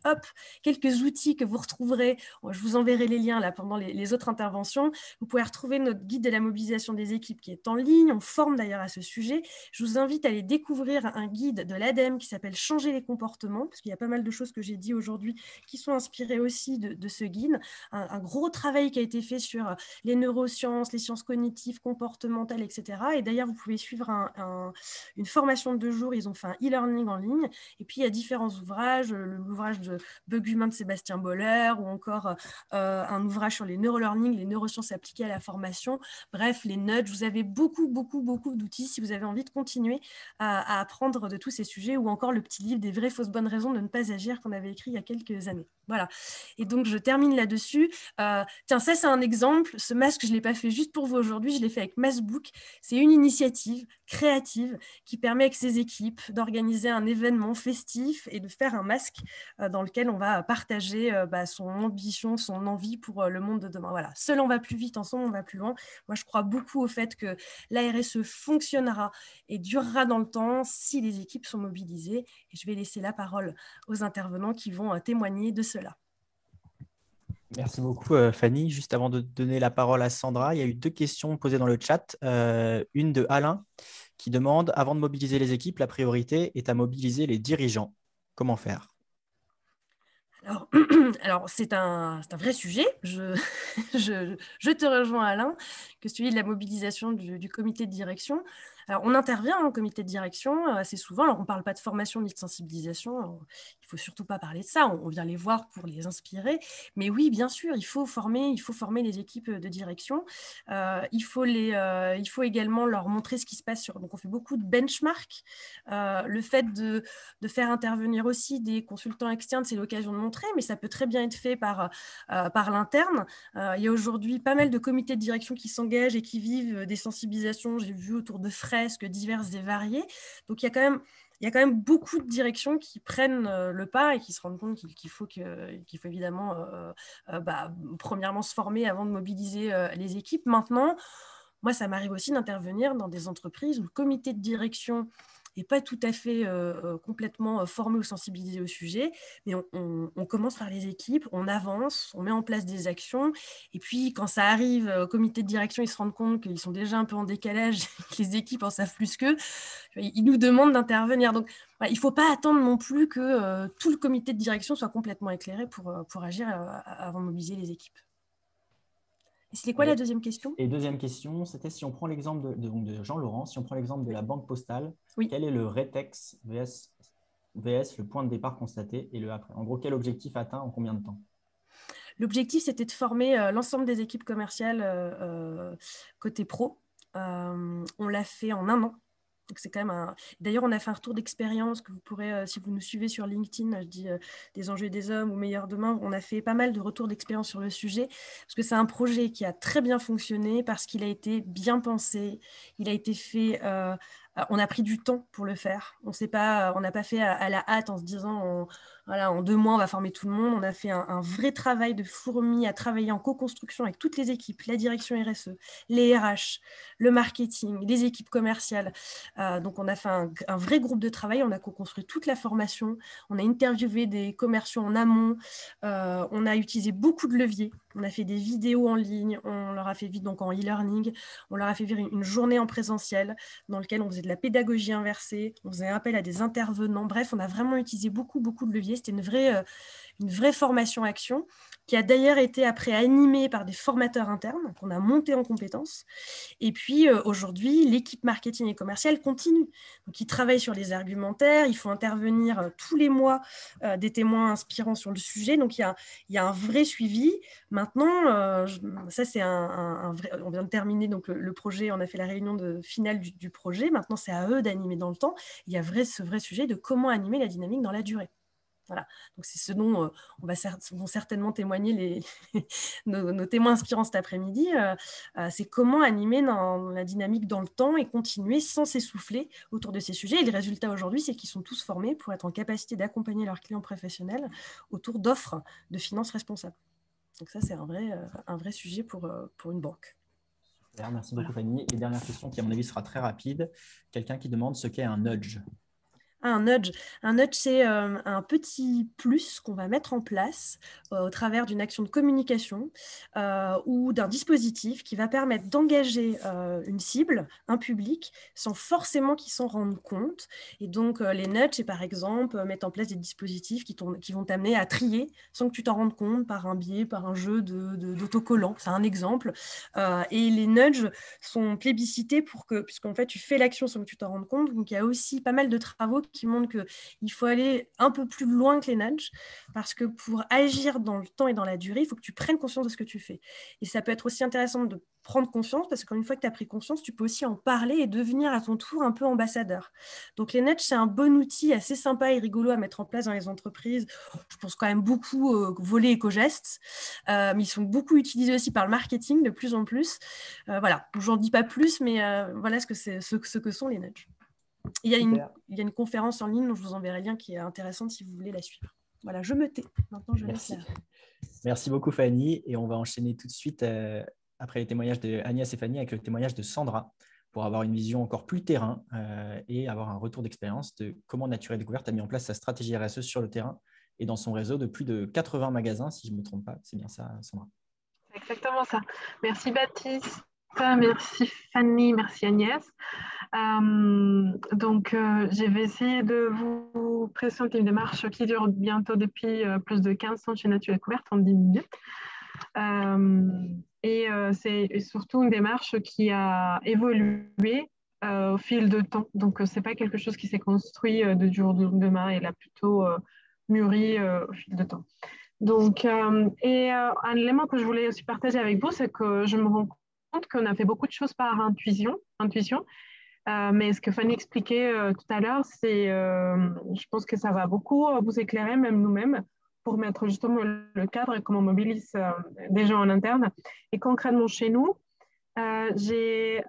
quelques outils que vous retrouverez. Je vous enverrai les liens là pendant les autres interventions. Vous pouvez retrouver notre guide de la mobilisation des équipes qui est en ligne. On forme d'ailleurs à ce sujet. Je vous invite à aller découvrir un guide de l'ADEME qui s'appelle Changer les comportements, parce qu'il y a pas mal de choses que j'ai dit aujourd'hui qui sont inspirées aussi de ce guide. Un gros travail qui a été fait sur les neurosciences, les sciences cognitives, comportementales, etc. Et d'ailleurs, vous pouvez suivre une formation de 2 jours. Ils ont fait un e-learning en ligne. Et puis, il y a différents ouvrages, l'ouvrage de Bug Humain de Sébastien Boller, ou encore un ouvrage sur les neurolearning, les neurosciences appliquées à la formation. Bref, les nudges. Vous avez beaucoup d'outils si vous avez envie de continuer à apprendre de tous ces sujets, ou encore le petit livre des vraies fausses bonnes raisons de ne pas agir qu'on avait écrit il y a quelques années. Voilà. Et donc, je termine là-dessus. Tiens, ça, c'est un exemple. Ce masque, je ne l'ai pas fait juste pour vous aujourd'hui. Je l'ai fait avec Massbook. C'est une initiative créative qui permet avec ses équipes d'organiser un événement festif et de faire un masque dans lequel on va partager son ambition, son envie pour le monde de demain. Voilà. Seul on va plus vite, ensemble on va plus loin. Moi, je crois beaucoup au fait que la RSE fonctionnera et durera dans le temps si les équipes sont mobilisées. Et je vais laisser la parole aux intervenants qui vont témoigner de cela. Merci beaucoup, Fanny. Juste avant de donner la parole à Sandra, il y a eu 2 questions posées dans le chat. Une de Alain qui demande, avant de mobiliser les équipes, la priorité est à mobiliser les dirigeants. Comment faire? Alors c'est un vrai sujet. Je te rejoins, Alain, que celui de la mobilisation du comité de direction. Alors, on intervient en comité de direction assez souvent. Alors, on ne parle pas de formation ni de sensibilisation. Alors, il ne faut surtout pas parler de ça. On vient les voir pour les inspirer. Mais oui, bien sûr, il faut former les équipes de direction. Il faut également leur montrer ce qui se passe sur... Donc, on fait beaucoup de benchmark. Le fait de faire intervenir aussi des consultants externes, c'est l'occasion de montrer, mais ça peut très bien être fait par l'interne. Il y a aujourd'hui pas mal de comités de direction qui s'engagent et qui vivent des sensibilisations, j'ai vu, autour de fresques diverses et variées. Donc, il y a quand même beaucoup de directions qui prennent le pas et qui se rendent compte qu'il faut évidemment, premièrement, se former avant de mobiliser les équipes. Maintenant, moi, ça m'arrive aussi d'intervenir dans des entreprises où le comité de direction n'est pas tout à fait complètement formé ou sensibilisé au sujet, mais on commence par les équipes, on avance, on met en place des actions, et puis quand ça arrive au comité de direction, ils se rendent compte qu'ils sont déjà un peu en décalage, que les équipes en savent plus qu'eux, ils nous demandent d'intervenir. Donc, il ne faut pas attendre non plus que tout le comité de direction soit complètement éclairé pour agir avant de mobiliser les équipes. C'était quoi la deuxième question? Et deuxième question, c'était si on prend l'exemple de Jean-Laurent, si on prend l'exemple de la banque postale, Oui. quel est le rétex VS, le point de départ constaté et le après? En gros, quel objectif atteint en combien de temps? L'objectif, c'était de former l'ensemble des équipes commerciales côté pro. On l'a fait en 1 an. Donc c'est quand même D'ailleurs, on a fait un retour d'expérience que vous pourrez, si vous nous suivez sur LinkedIn, je dis des enjeux des hommes ou meilleurs demain, on a fait pas mal de retours d'expérience sur le sujet parce que c'est un projet qui a très bien fonctionné parce qu'il a été bien pensé, il a été fait. On a pris du temps pour le faire. On n'a pas fait à la hâte en se disant voilà, en 2 mois, on va former tout le monde. On a fait un vrai travail de fourmi à travailler en co-construction avec toutes les équipes, la direction RSE, les RH, le marketing, les équipes commerciales. Donc, on a fait un vrai groupe de travail. On a co-construit toute la formation. On a interviewé des commerciaux en amont. On a utilisé beaucoup de leviers. On a fait des vidéos en ligne. On leur a fait vivre donc en e-learning. On leur a fait vivre une journée en présentiel dans laquelle on faisait de la pédagogie inversée. On faisait appel à des intervenants. Bref, on a vraiment utilisé beaucoup de leviers. C'était une vraie formation action qui a d'ailleurs été après animée par des formateurs internes qu'on a monté en compétences. Et puis aujourd'hui, l'équipe marketing et commerciale continue. Donc, ils travaillent sur les argumentaires, il faut intervenir tous les mois des témoins inspirants sur le sujet. Donc, il y a un vrai suivi. Maintenant, ça c'est un vrai. On vient de terminer donc le projet, on a fait la réunion finale du projet. Maintenant, c'est à eux d'animer dans le temps. Il y a ce vrai sujet de comment animer la dynamique dans la durée. Voilà, donc c'est ce dont vont certainement témoigner nos témoins inspirants cet après-midi. C'est comment animer dans la dynamique dans le temps et continuer sans s'essouffler autour de ces sujets. Et le résultat aujourd'hui, c'est qu'ils sont tous formés pour être en capacité d'accompagner leurs clients professionnels autour d'offres de finances responsables. Donc ça, c'est un vrai sujet pour une banque. Super, merci beaucoup Fanny. Et dernière question qui, à mon avis, sera très rapide. Quelqu'un qui demande ce qu'est un nudge. Un nudge, c'est un petit plus qu'on va mettre en place au travers d'une action de communication ou d'un dispositif qui va permettre d'engager une cible, un public, sans forcément qu'ils s'en rendent compte. Et donc, les nudges, c'est par exemple mettre en place des dispositifs qui vont t'amener à trier sans que tu t'en rendes compte par un biais, par un jeu d'autocollants. C'est un exemple. Et les nudges sont plébiscités puisqu'en fait, tu fais l'action sans que tu t'en rendes compte. Donc, il y a aussi pas mal de travaux qui montrent qu'il faut aller un peu plus loin que les nudges parce que pour agir dans le temps et dans la durée, il faut que tu prennes conscience de ce que tu fais. Et ça peut être aussi intéressant de prendre conscience parce qu'une fois que tu as pris conscience, tu peux aussi en parler et devenir à ton tour un peu ambassadeur. Donc les nudges, c'est un bon outil assez sympa et rigolo à mettre en place dans les entreprises. Je pense quand même beaucoup volet éco-gestes, mais ils sont beaucoup utilisés aussi par le marketing de plus en plus. Voilà, j'en dis pas plus, mais voilà ce que sont les nudges. Il y a une conférence en ligne dont je vous enverrai le lien qui est intéressante si vous voulez la suivre. Voilà, je me tais. Maintenant, je laisse. Merci beaucoup, Fanny. Et on va enchaîner tout de suite, après les témoignages de Agnès et Fanny, avec le témoignage de Sandra, pour avoir une vision encore plus terrain et avoir un retour d'expérience de comment Nature et Découverte a mis en place sa stratégie RSE sur le terrain et dans son réseau de plus de 80 magasins, si je ne me trompe pas. C'est bien ça, Sandra? C'est exactement ça. Merci Baptiste, merci Fanny, merci Agnès. Je vais essayer de vous présenter une démarche qui dure bientôt depuis plus de 15 ans chez Nature et Découverte en 10 minutes. C'est surtout une démarche qui a évolué au fil de temps. Donc, ce n'est pas quelque chose qui s'est construit de jour au lendemain, elle a plutôt mûri au fil de temps. Donc, un élément que je voulais aussi partager avec vous, c'est que je me rends compte qu'on a fait beaucoup de choses par intuition. Mais ce que Fanny expliquait tout à l'heure, je pense que ça va beaucoup vous éclairer, même nous-mêmes, pour mettre justement le cadre et comment on mobilise des gens en interne. Et concrètement, chez nous, je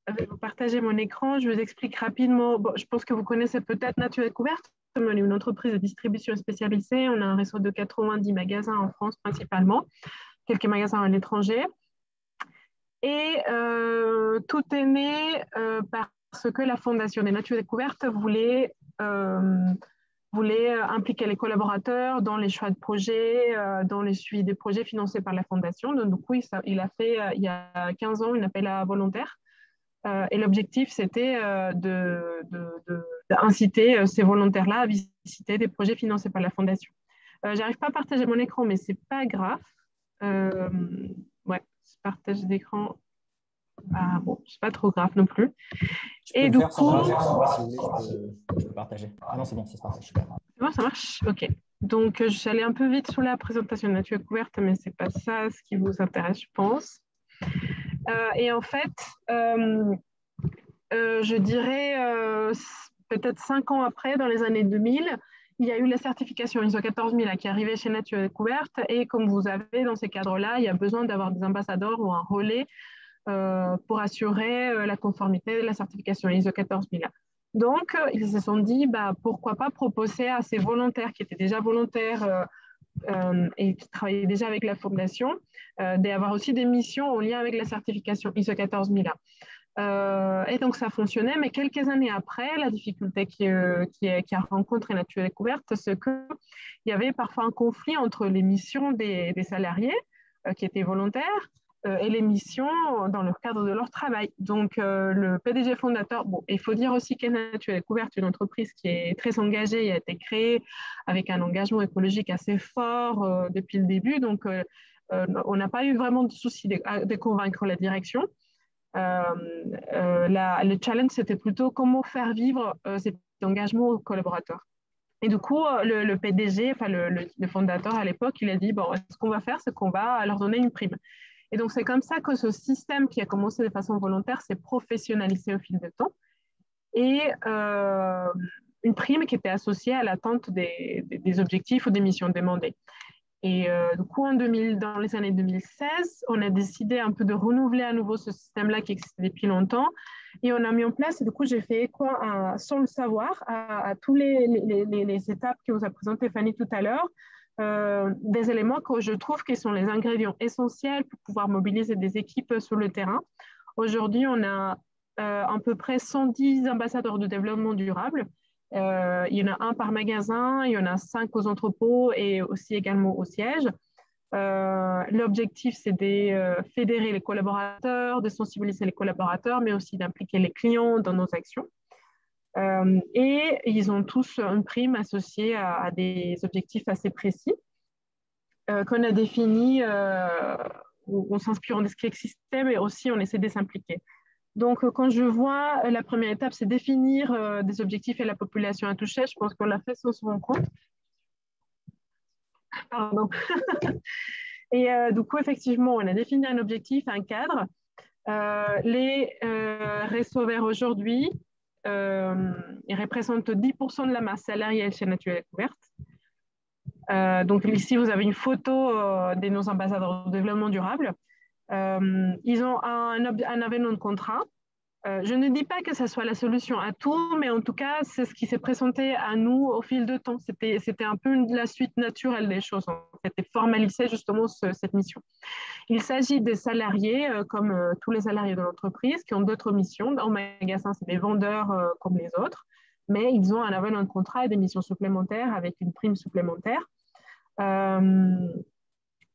vais vous partager mon écran. Je vous explique rapidement. Bon, je pense que vous connaissez peut-être Nature et Découverte. On est une entreprise de distribution spécialisée. On a un réseau de 90 magasins en France principalement, quelques magasins à l'étranger. Et tout est né parce que la Fondation des Nature et Découverte voulait impliquer les collaborateurs dans les choix de projets, dans les suivis des projets financés par la Fondation. Donc, du coup, il a fait, il y a 15 ans, un appel à volontaires. Et l'objectif, c'était d'inciter ces volontaires-là à visiter des projets financés par la Fondation. Je n'arrive pas à partager mon écran, mais ce n'est pas grave. Ouais, partage d'écran. Ah bon, c'est pas trop grave non plus. Et du coup, si vous voulez, je peux partager. Ah non, c'est bon, ça se partage. Super. Bon, ça marche. Ok. Donc, je suis allée un peu vite sur la présentation de nature découverte, mais c'est pas ça ce qui vous intéresse, je pense. Et en fait, je dirais peut-être 5 ans après, dans les années 2000, il y a eu la certification ISO 14000 qui est arrivée chez Nature Découverte. Et comme vous avez dans ces cadres-là, il y a besoin d'avoir des ambassadeurs ou un relais pour assurer la conformité de la certification ISO 14000. Donc, ils se sont dit, pourquoi pas proposer à ces volontaires qui étaient déjà volontaires et qui travaillaient déjà avec la fondation, d'avoir aussi des missions en lien avec la certification ISO 14000. Et donc, ça fonctionnait, mais quelques années après, la difficulté qui a rencontré Nature Découverte, c'est qu'il y avait parfois un conflit entre les missions des salariés qui étaient volontaires et les missions dans le cadre de leur travail. Donc, le PDG fondateur, bon, il faut dire aussi que Nature Découverte, une entreprise qui est très engagée et a été créée avec un engagement écologique assez fort depuis le début. Donc, on n'a pas eu vraiment de souci de convaincre la direction. Le challenge, c'était plutôt comment faire vivre cet engagement aux collaborateurs. Et du coup, le PDG, enfin le fondateur à l'époque, il a dit, bon, ce qu'on va faire, c'est qu'on va leur donner une prime. Et donc, c'est comme ça que ce système qui a commencé de façon volontaire s'est professionnalisé au fil du temps. Et une prime qui était associée à l'atteinte des objectifs ou des missions demandées. Et du coup, dans les années 2016, on a décidé un peu de renouveler à nouveau ce système-là qui existait depuis longtemps. Et on a mis en place, et du coup, j'ai fait écho sans le savoir à tous les étapes que vous a présentées Fanny tout à l'heure, des éléments que je trouve qui sont les ingrédients essentiels pour pouvoir mobiliser des équipes sur le terrain. Aujourd'hui, on a à peu près 110 ambassadeurs de développement durable. Il y en a un par magasin, il y en a 5 aux entrepôts et aussi également au siège. L'objectif, c'est de fédérer les collaborateurs, de sensibiliser les collaborateurs, mais aussi d'impliquer les clients dans nos actions. Et ils ont tous une prime associée à des objectifs assez précis qu'on a définis, on s'inspire de ce qui existait, mais aussi on essaie de s'impliquer. Donc, quand je vois la première étape, c'est définir des objectifs et la population à toucher. Je pense qu'on l'a fait sans se rendre compte. Pardon. Et du coup, effectivement, on a défini un objectif, un cadre. Les Restos Verts aujourd'hui, ils représentent 10% de la masse salariale chez Nature Découverte. Donc, ici, vous avez une photo de nos ambassadeurs de développement durable. Ils ont un avenant de contrat. Je ne dis pas que ça soit la solution à tout, mais en tout cas, c'est ce qui s'est présenté à nous au fil de temps. C'était un peu la suite naturelle des choses, en fait, et formaliser justement cette mission. Il s'agit des salariés, comme tous les salariés de l'entreprise, qui ont d'autres missions. En magasin, c'est des vendeurs comme les autres, mais ils ont un avenant de contrat et des missions supplémentaires avec une prime supplémentaire.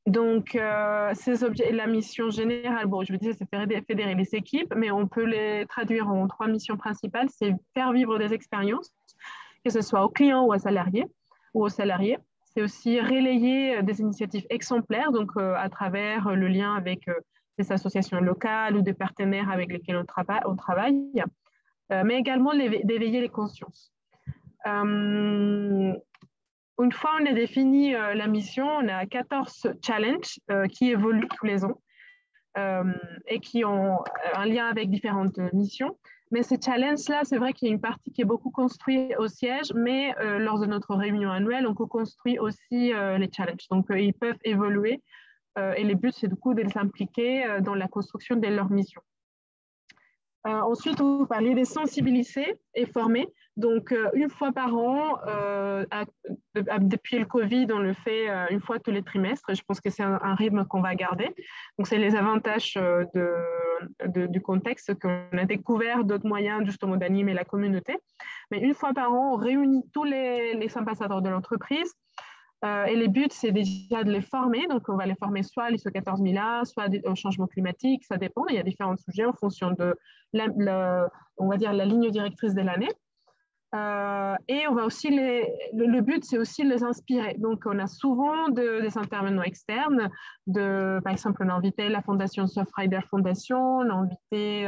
Donc, la mission générale, bon, je vous disais, c'est fédérer les équipes, mais on peut les traduire en 3 missions principales. C'est faire vivre des expériences, que ce soit aux clients ou aux salariés. C'est aussi relayer des initiatives exemplaires, donc à travers le lien avec des associations locales ou des partenaires avec lesquels on travaille, mais également d'éveiller les consciences. Une fois on a défini la mission, on a 14 challenges qui évoluent tous les ans et qui ont un lien avec différentes missions. Mais ces challenges-là, c'est vrai qu'il y a une partie qui est beaucoup construite au siège, mais lors de notre réunion annuelle, on co-construit aussi les challenges. Donc, ils peuvent évoluer et le but, c'est du coup de les impliquer dans la construction de leur mission. Ensuite, vous parliez des sensibiliser et former. Donc, une fois par an, depuis le Covid, on le fait une fois tous les trimestres. Je pense que c'est un rythme qu'on va garder. Donc, c'est les avantages du contexte qu'on a découvert d'autres moyens justement d'animer la communauté. Mais une fois par an, on réunit tous les ambassadeurs de l'entreprise. Et le but, c'est déjà de les former. Donc, on va les former soit à l'ISO 14000, soit au changement climatique. Ça dépend. Il y a différents sujets en fonction de, on va dire, la ligne directrice de l'année. Et on va aussi le but, c'est aussi de les inspirer. Donc, on a souvent des intervenants externes. Par exemple, on a invité la fondation Surfrider Foundation, on a invité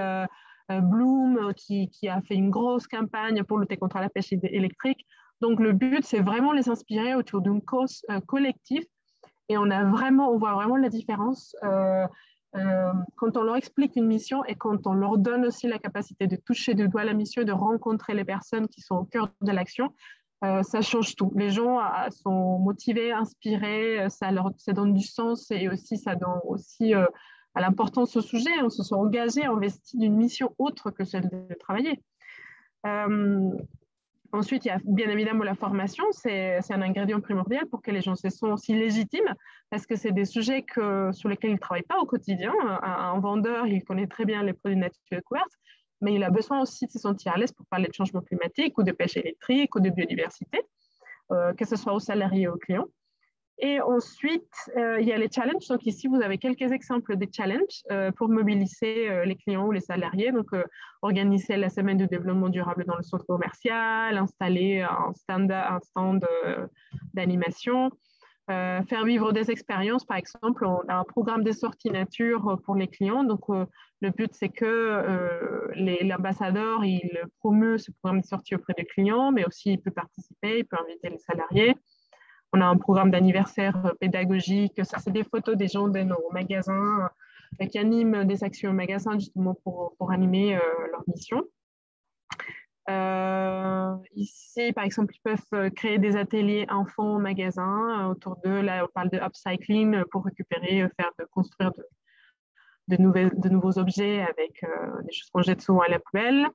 Bloom, qui a fait une grosse campagne pour lutter contre la pêche électrique. Donc, le but, c'est vraiment les inspirer autour d'une cause collective. Et on voit vraiment la différence quand on leur explique une mission et quand on leur donne aussi la capacité de toucher du doigt la mission, de rencontrer les personnes qui sont au cœur de l'action. Ça change tout. Les gens sont motivés, inspirés, ça donne du sens et aussi ça donne aussi à l'importance au sujet. On se sent engagé, investi d'une mission autre que celle de travailler. Ensuite, il y a bien évidemment la formation, c'est un ingrédient primordial pour que les gens se sentent aussi légitimes, parce que c'est des sujets sur lesquels ils ne travaillent pas au quotidien. Un vendeur, il connaît très bien les produits naturels couverts, mais il a besoin aussi de se sentir à l'aise pour parler de changement climatique ou de pêche électrique ou de biodiversité, que ce soit aux salariés ou aux clients. Et ensuite, il y a les challenges. Donc ici, vous avez quelques exemples des challenges pour mobiliser les clients ou les salariés. Donc, organiser la semaine de développement durable dans le centre commercial, installer un stand d'animation, faire vivre des expériences. Par exemple, on a un programme de sortie nature pour les clients. Donc, le but, c'est que l'ambassadeur, il promeut ce programme de sortie auprès des clients, mais aussi il peut participer, il peut inviter les salariés. On a un programme d'anniversaire pédagogique. Ça, c'est des photos des gens de nos magasins qui animent des actions au magasin justement pour animer leur mission. Ici, par exemple, ils peuvent créer des ateliers enfants au magasin autour d'eux. Là, on parle de upcycling pour récupérer, construire de nouveaux objets avec des choses qu'on jette souvent à la poubelle.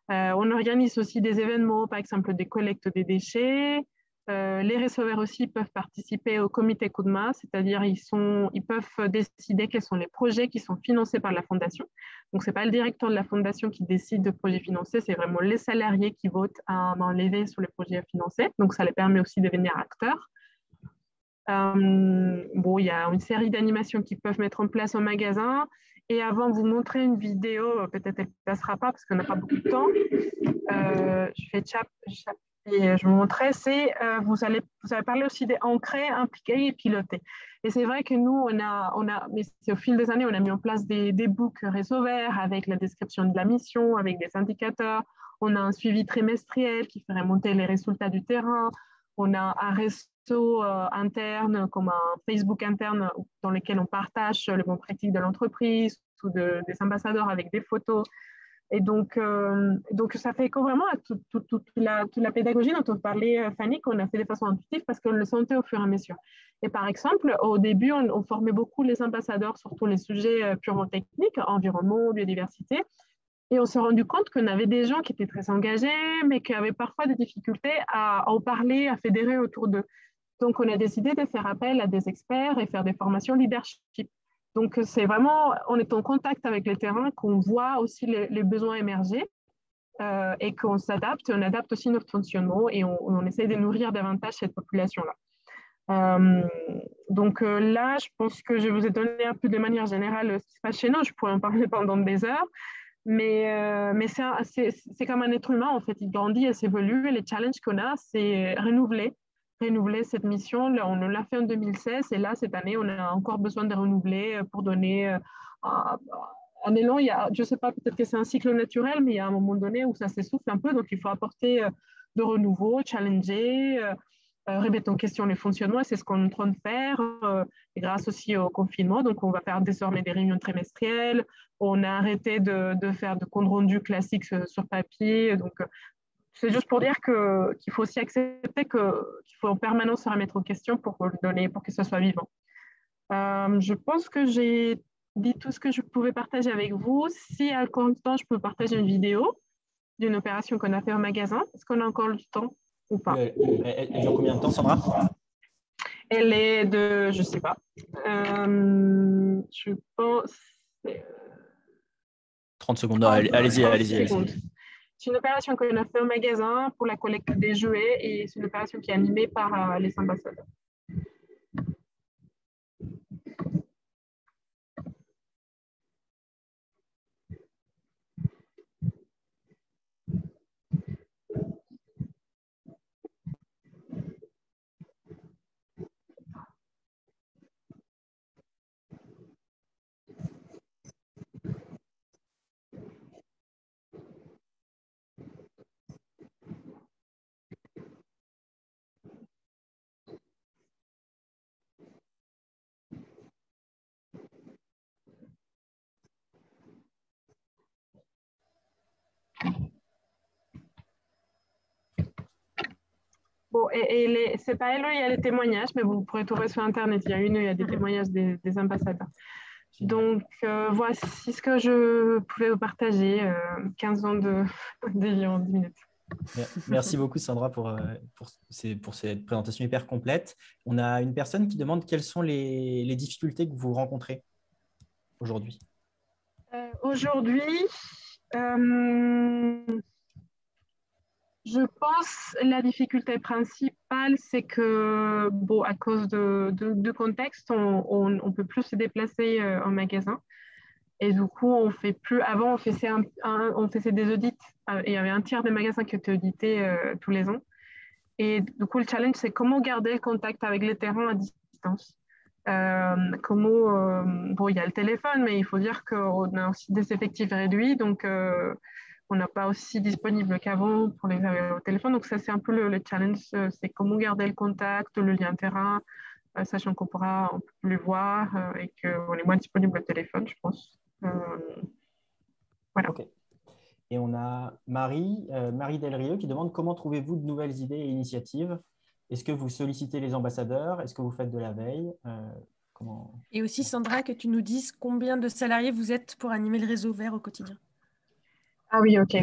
On organise aussi des événements, par exemple des collectes des déchets. Les receveurs aussi peuvent participer au comité coup de main, c'est-à-dire ils peuvent décider quels sont les projets qui sont financés par la fondation. Donc, ce n'est pas le directeur de la fondation qui décide de projets financés, c'est vraiment les salariés qui votent à main levée sur les projets financés. Donc, ça les permet aussi de devenir acteurs. Il y a une série d'animations qu'ils peuvent mettre en place au magasin. Et avant de vous montrer une vidéo, peut-être elle ne passera pas parce qu'on n'a pas beaucoup de temps, je fais et je vous montrais, vous avez parlé aussi d'ancrer, impliquer et piloter. Et c'est vrai que nous, mais c'est au fil des années, on a mis en place des books réseau vert avec la description de la mission, avec des indicateurs. On a un suivi trimestriel qui fait remonter les résultats du terrain. On a un réseau interne, comme un Facebook interne, dans lequel on partage les bonnes pratiques de l'entreprise ou des ambassadeurs avec des photos. Et donc, ça fait écho vraiment à toute la pédagogie dont on parlait, Fanny, qu'on a fait de façon intuitive parce qu'on le sentait au fur et à mesure. Et par exemple, au début, on formait beaucoup les ambassadeurs sur tous les sujets purement techniques, environnement, biodiversité. Et on s'est rendu compte qu'on avait des gens qui étaient très engagés, mais qui avaient parfois des difficultés à en parler, à fédérer autour d'eux. Donc, on a décidé de faire appel à des experts et faire des formations leadership. Donc, c'est vraiment en étant en contact avec le terrain qu'on voit aussi les besoins émerger et qu'on s'adapte, on adapte aussi notre fonctionnement et on essaie de nourrir davantage cette population-là. Là, je pense que je vous ai donné un peu de manière générale ce qui se passe chez nous. Je pourrais en parler pendant des heures, mais c'est comme un être humain, en fait. Il grandit et s'évolue. Et les challenges qu'on a, c'est renouveler cette mission. Là, on l'a fait en 2016 et là, cette année, on a encore besoin de renouveler pour donner un élan. Je ne sais pas, peut-être que c'est un cycle naturel, mais il y a un moment donné où ça s'essouffle un peu, donc il faut apporter de renouveau, challenger, remettre en question les fonctionnements et c'est ce qu'on est en train de faire et grâce aussi au confinement. Donc, on va faire désormais des réunions trimestrielles. On a arrêté de faire de comptes rendus classiques sur papier. Donc, c'est juste pour dire qu'il faut aussi accepter qu'il faut en permanence se remettre en question pour que ce soit vivant. Je pense que j'ai dit tout ce que je pouvais partager avec vous. Si il y a encore le temps, je peux partager une vidéo d'une opération qu'on a fait au magasin. Est-ce qu'on a encore le temps ou pas? Elle dure combien de temps, Sandra? Elle est de, je ne sais pas, je pense… 30 secondes, allez-y. C'est une opération qu'on a fait au magasin pour la collecte des jouets et c'est une opération qui est animée par les ambassadeurs. Bon, c'est pas elle, il y a les témoignages, mais vous pourrez trouver sur Internet. Il y a des témoignages des ambassadeurs. Donc, voici ce que je pouvais vous partager. 15 ans de vie en 10 minutes. Merci beaucoup, Sandra, pour cette présentation hyper complète. On a une personne qui demande quelles sont les difficultés que vous rencontrez aujourd'hui. Aujourd'hui, je pense que la difficulté principale, c'est que, bon, à cause de contexte, on ne peut plus se déplacer en magasin. Et du coup, on fait plus. Avant, on faisait des audits. Il y avait un tiers des magasins qui étaient audités tous les ans. Et du coup, le challenge, c'est comment garder le contact avec le terrain à distance. Bon, il y a le téléphone, mais il faut dire qu'on a aussi des effectifs réduits. Donc, on n'a pas aussi disponible qu'avant pour les au téléphone. Donc, ça, c'est un peu le challenge. C'est comment garder le contact, le lien terrain, sachant on peut plus les voir et qu'on est moins disponible au téléphone, je pense. Voilà. Okay. Et on a Marie Del Rio qui demande comment trouvez-vous de nouvelles idées et initiatives? Est-ce que vous sollicitez les ambassadeurs? Est-ce que vous faites de la veille? Et aussi, Sandra, que tu nous dises combien de salariés vous êtes pour animer le réseau vert au quotidien. Ah oui, ok.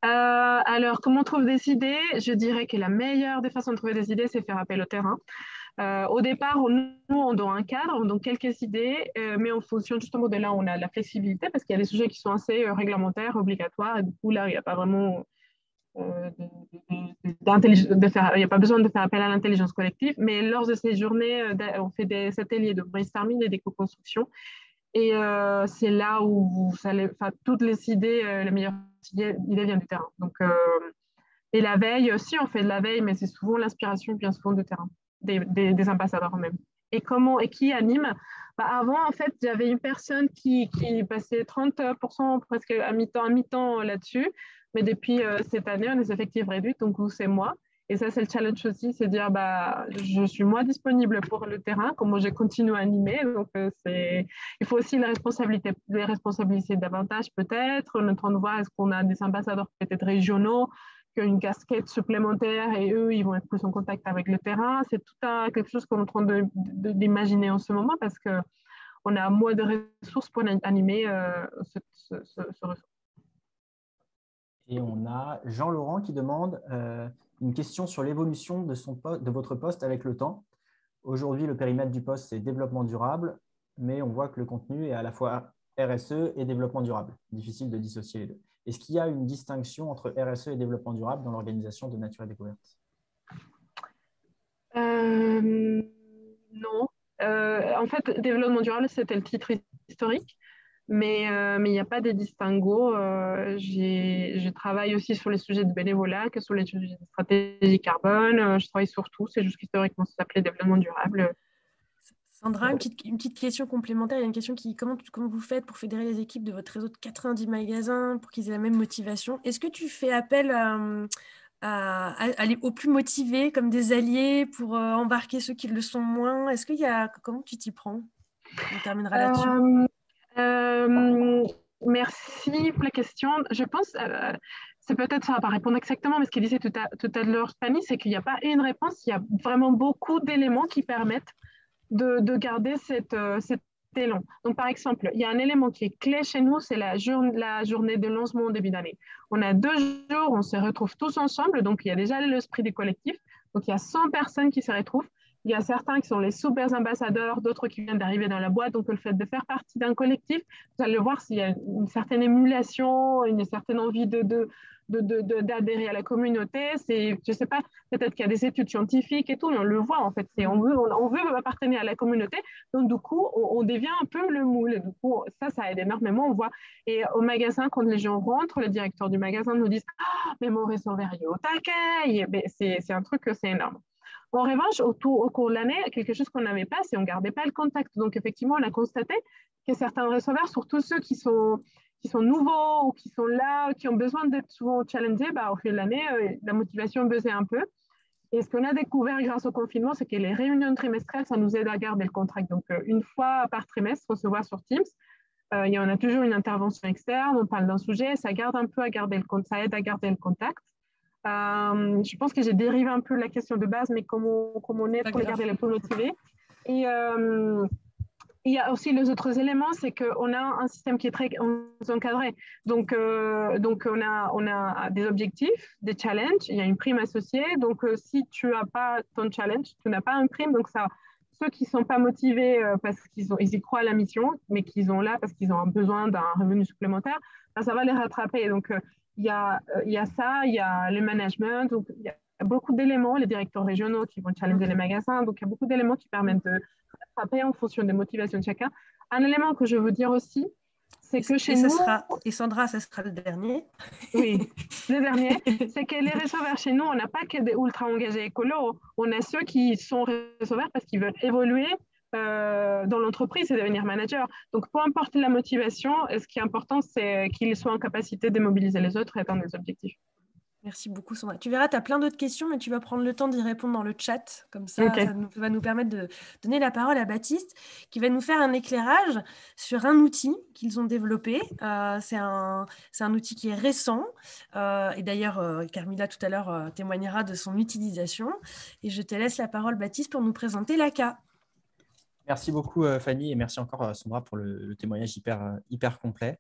Alors, comment on trouve des idées? Je dirais que la meilleure des façons de trouver des idées, c'est faire appel au terrain. Au départ, nous, on donne un cadre, on donne quelques idées, mais en fonction justement de là, on a la flexibilité parce qu'il y a des sujets qui sont assez réglementaires, obligatoires, et du coup, là, il n'y a pas vraiment il n'y a pas besoin de faire appel à l'intelligence collective, mais lors de ces journées, on fait des ateliers de brainstorming et des co-constructions. Et c'est là où toutes les idées, les meilleures idées viennent du terrain. Donc, et la veille aussi, on fait de la veille, mais c'est souvent l'inspiration vient souvent du terrain, des ambassadeurs eux-mêmes. Et qui anime? Avant, en fait, j'avais une personne qui passait 30% presque à mi-temps là-dessus. Mais depuis cette année, on est effectifs réduits, donc c'est moi. Et ça, c'est le challenge aussi, c'est dire, je suis moins disponible pour le terrain, comment je continue à animer. Donc, il faut aussi les responsabiliser davantage peut-être. On est en train de voir, est-ce qu'on a des ambassadeurs peut-être régionaux qui ont une casquette supplémentaire et eux, ils vont être plus en contact avec le terrain. C'est quelque chose qu'on est en train d'imaginer en ce moment parce qu'on a moins de ressources pour animer ce réseau. Et on a Jean-Laurent qui demande une question sur l'évolution de votre poste avec le temps. Aujourd'hui, le périmètre du poste, c'est développement durable, mais on voit que le contenu est à la fois RSE et développement durable. Difficile de dissocier les deux. Est-ce qu'il y a une distinction entre RSE et développement durable dans l'organisation de Nature et Découverte? Non. En fait, développement durable, c'était le titre historique. Mais il n'y a pas de distinguo. Je travaille aussi sur les sujets de bénévolat, que sur les sujets de stratégie carbone. Je travaille sur tout. C'est juste qu'historiquement, ça s'appelait développement durable. Sandra, une petite question complémentaire. Il y a une question comment vous faites pour fédérer les équipes de votre réseau de 90 magasins pour qu'ils aient la même motivation? Est-ce que tu fais appel aux plus motivés comme des alliés pour embarquer ceux qui le sont moins? Comment tu t'y prends? On terminera là-dessus. Merci pour la question. Je pense, c'est peut-être ça va pas répondre exactement, mais ce qu'il disait tout à l'heure, Fanny, c'est qu'il n'y a pas une réponse, il y a vraiment beaucoup d'éléments qui permettent de garder cet élan. Donc, par exemple, il y a un élément qui est clé chez nous, c'est la journée de lancement au début d'année. On a 2 jours, on se retrouve tous ensemble, donc il y a déjà l'esprit du collectif, donc il y a 100 personnes qui se retrouvent. Il y a certains qui sont les super ambassadeurs, d'autres qui viennent d'arriver dans la boîte. Donc, le fait de faire partie d'un collectif, vous allez voir s'il y a une certaine émulation, une certaine envie d'adhérer à la communauté. Je ne sais pas, peut-être qu'il y a des études scientifiques et tout, mais on le voit en fait. On veut appartenir à la communauté. Donc, du coup, on devient un peu le moule. Du coup, ça aide énormément. On voit. Et au magasin, quand les gens rentrent, le directeur du magasin nous dit « Ah, mais mon réseau vert est au taquet !» C'est un truc, c'est énorme. En revanche, au cours de l'année, quelque chose qu'on n'avait pas, c'est qu'on ne gardait pas le contact. Donc, effectivement, on a constaté que certains receveurs, surtout ceux qui sont nouveaux ou qui sont là, qui ont besoin d'être souvent challengés, au fil de l'année, la motivation baissait un peu. Et ce qu'on a découvert grâce au confinement, c'est que les réunions trimestrielles, ça nous aide à garder le contact. Donc, une fois par trimestre, on se voit sur Teams. on a toujours une intervention externe, on parle d'un sujet, ça aide à garder le contact. Je pense que j'ai dérivé un peu de la question de base, mais comment on est pour les garder les plus motivés. Et il y a aussi les autres éléments, c'est qu'on a un système qui est très encadré. Donc on a des objectifs, des challenges, il y a une prime associée. Donc, si tu n'as pas ton challenge, tu n'as pas une prime. Donc, ceux qui ne sont pas motivés parce qu'ils y croient à la mission, mais qu'ils ont là parce qu'ils ont besoin d'un revenu supplémentaire, ça va les rattraper. Donc, il y a ça, il y a le management. Donc, il y a beaucoup d'éléments, les directeurs régionaux qui vont challenger les magasins. Donc, il y a beaucoup d'éléments qui permettent de rattraper en fonction des motivations de chacun. Un élément que je veux dire aussi, c'est que chez nous... Et Sandra, ça sera le dernier. Oui, le dernier, c'est que les réseaux verts chez nous, on n'a pas que des ultra engagés écolos, on a ceux qui sont réseaux verts parce qu'ils veulent évoluer dans l'entreprise et devenir manager. Donc, peu importe la motivation, ce qui est important, c'est qu'ils soient en capacité de mobiliser les autres et atteindre des objectifs. Merci beaucoup, Sandra. Tu verras, tu as plein d'autres questions, mais tu vas prendre le temps d'y répondre dans le chat. Comme ça, Okay. Ça va nous permettre de donner la parole à Baptiste, qui va nous faire un éclairage sur un outil qu'ils ont développé. C'est un outil qui est récent. Et d'ailleurs, Carmilla, tout à l'heure, témoignera de son utilisation. Et je te laisse la parole, Baptiste, pour nous présenter l'ACA. Merci beaucoup, Fanny, et merci encore, Sandra, pour le témoignage hyper complet.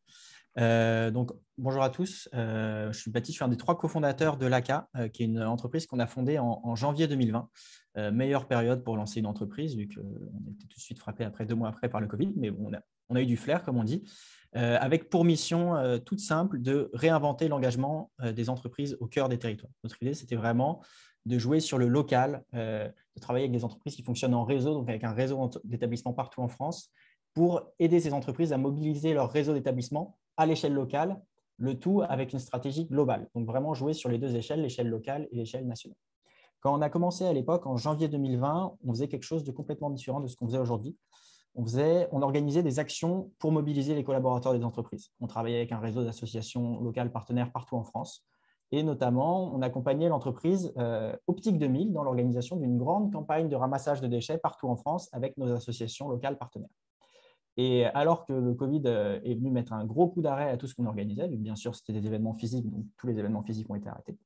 Donc, bonjour à tous, je suis Baptiste, je suis un des 3 cofondateurs de l'ACA, qui est une entreprise qu'on a fondée en janvier 2020. Meilleure période pour lancer une entreprise, vu qu'on était tout de suite frappé 2 mois après par le Covid, mais bon, on a eu du flair, comme on dit, avec pour mission toute simple de réinventer l'engagement des entreprises au cœur des territoires. Notre idée, c'était vraiment de jouer sur le local, de travailler avec des entreprises qui fonctionnent en réseau, donc avec un réseau d'établissements partout en France, pour aider ces entreprises à mobiliser leur réseau d'établissements à l'échelle locale, le tout avec une stratégie globale. Donc, vraiment jouer sur les 2 échelles, l'échelle locale et l'échelle nationale. Quand on a commencé à l'époque, en janvier 2020, on faisait quelque chose de complètement différent de ce qu'on faisait aujourd'hui. On organisait des actions pour mobiliser les collaborateurs des entreprises. On travaillait avec un réseau d'associations locales partenaires partout en France. Et notamment, on accompagnait l'entreprise Optique 2000 dans l'organisation d'une grande campagne de ramassage de déchets partout en France avec nos associations locales partenaires. Et alors que le Covid est venu mettre un gros coup d'arrêt à tout ce qu'on organisait, bien sûr, c'était des événements physiques, donc tous les événements physiques ont été arrêtés.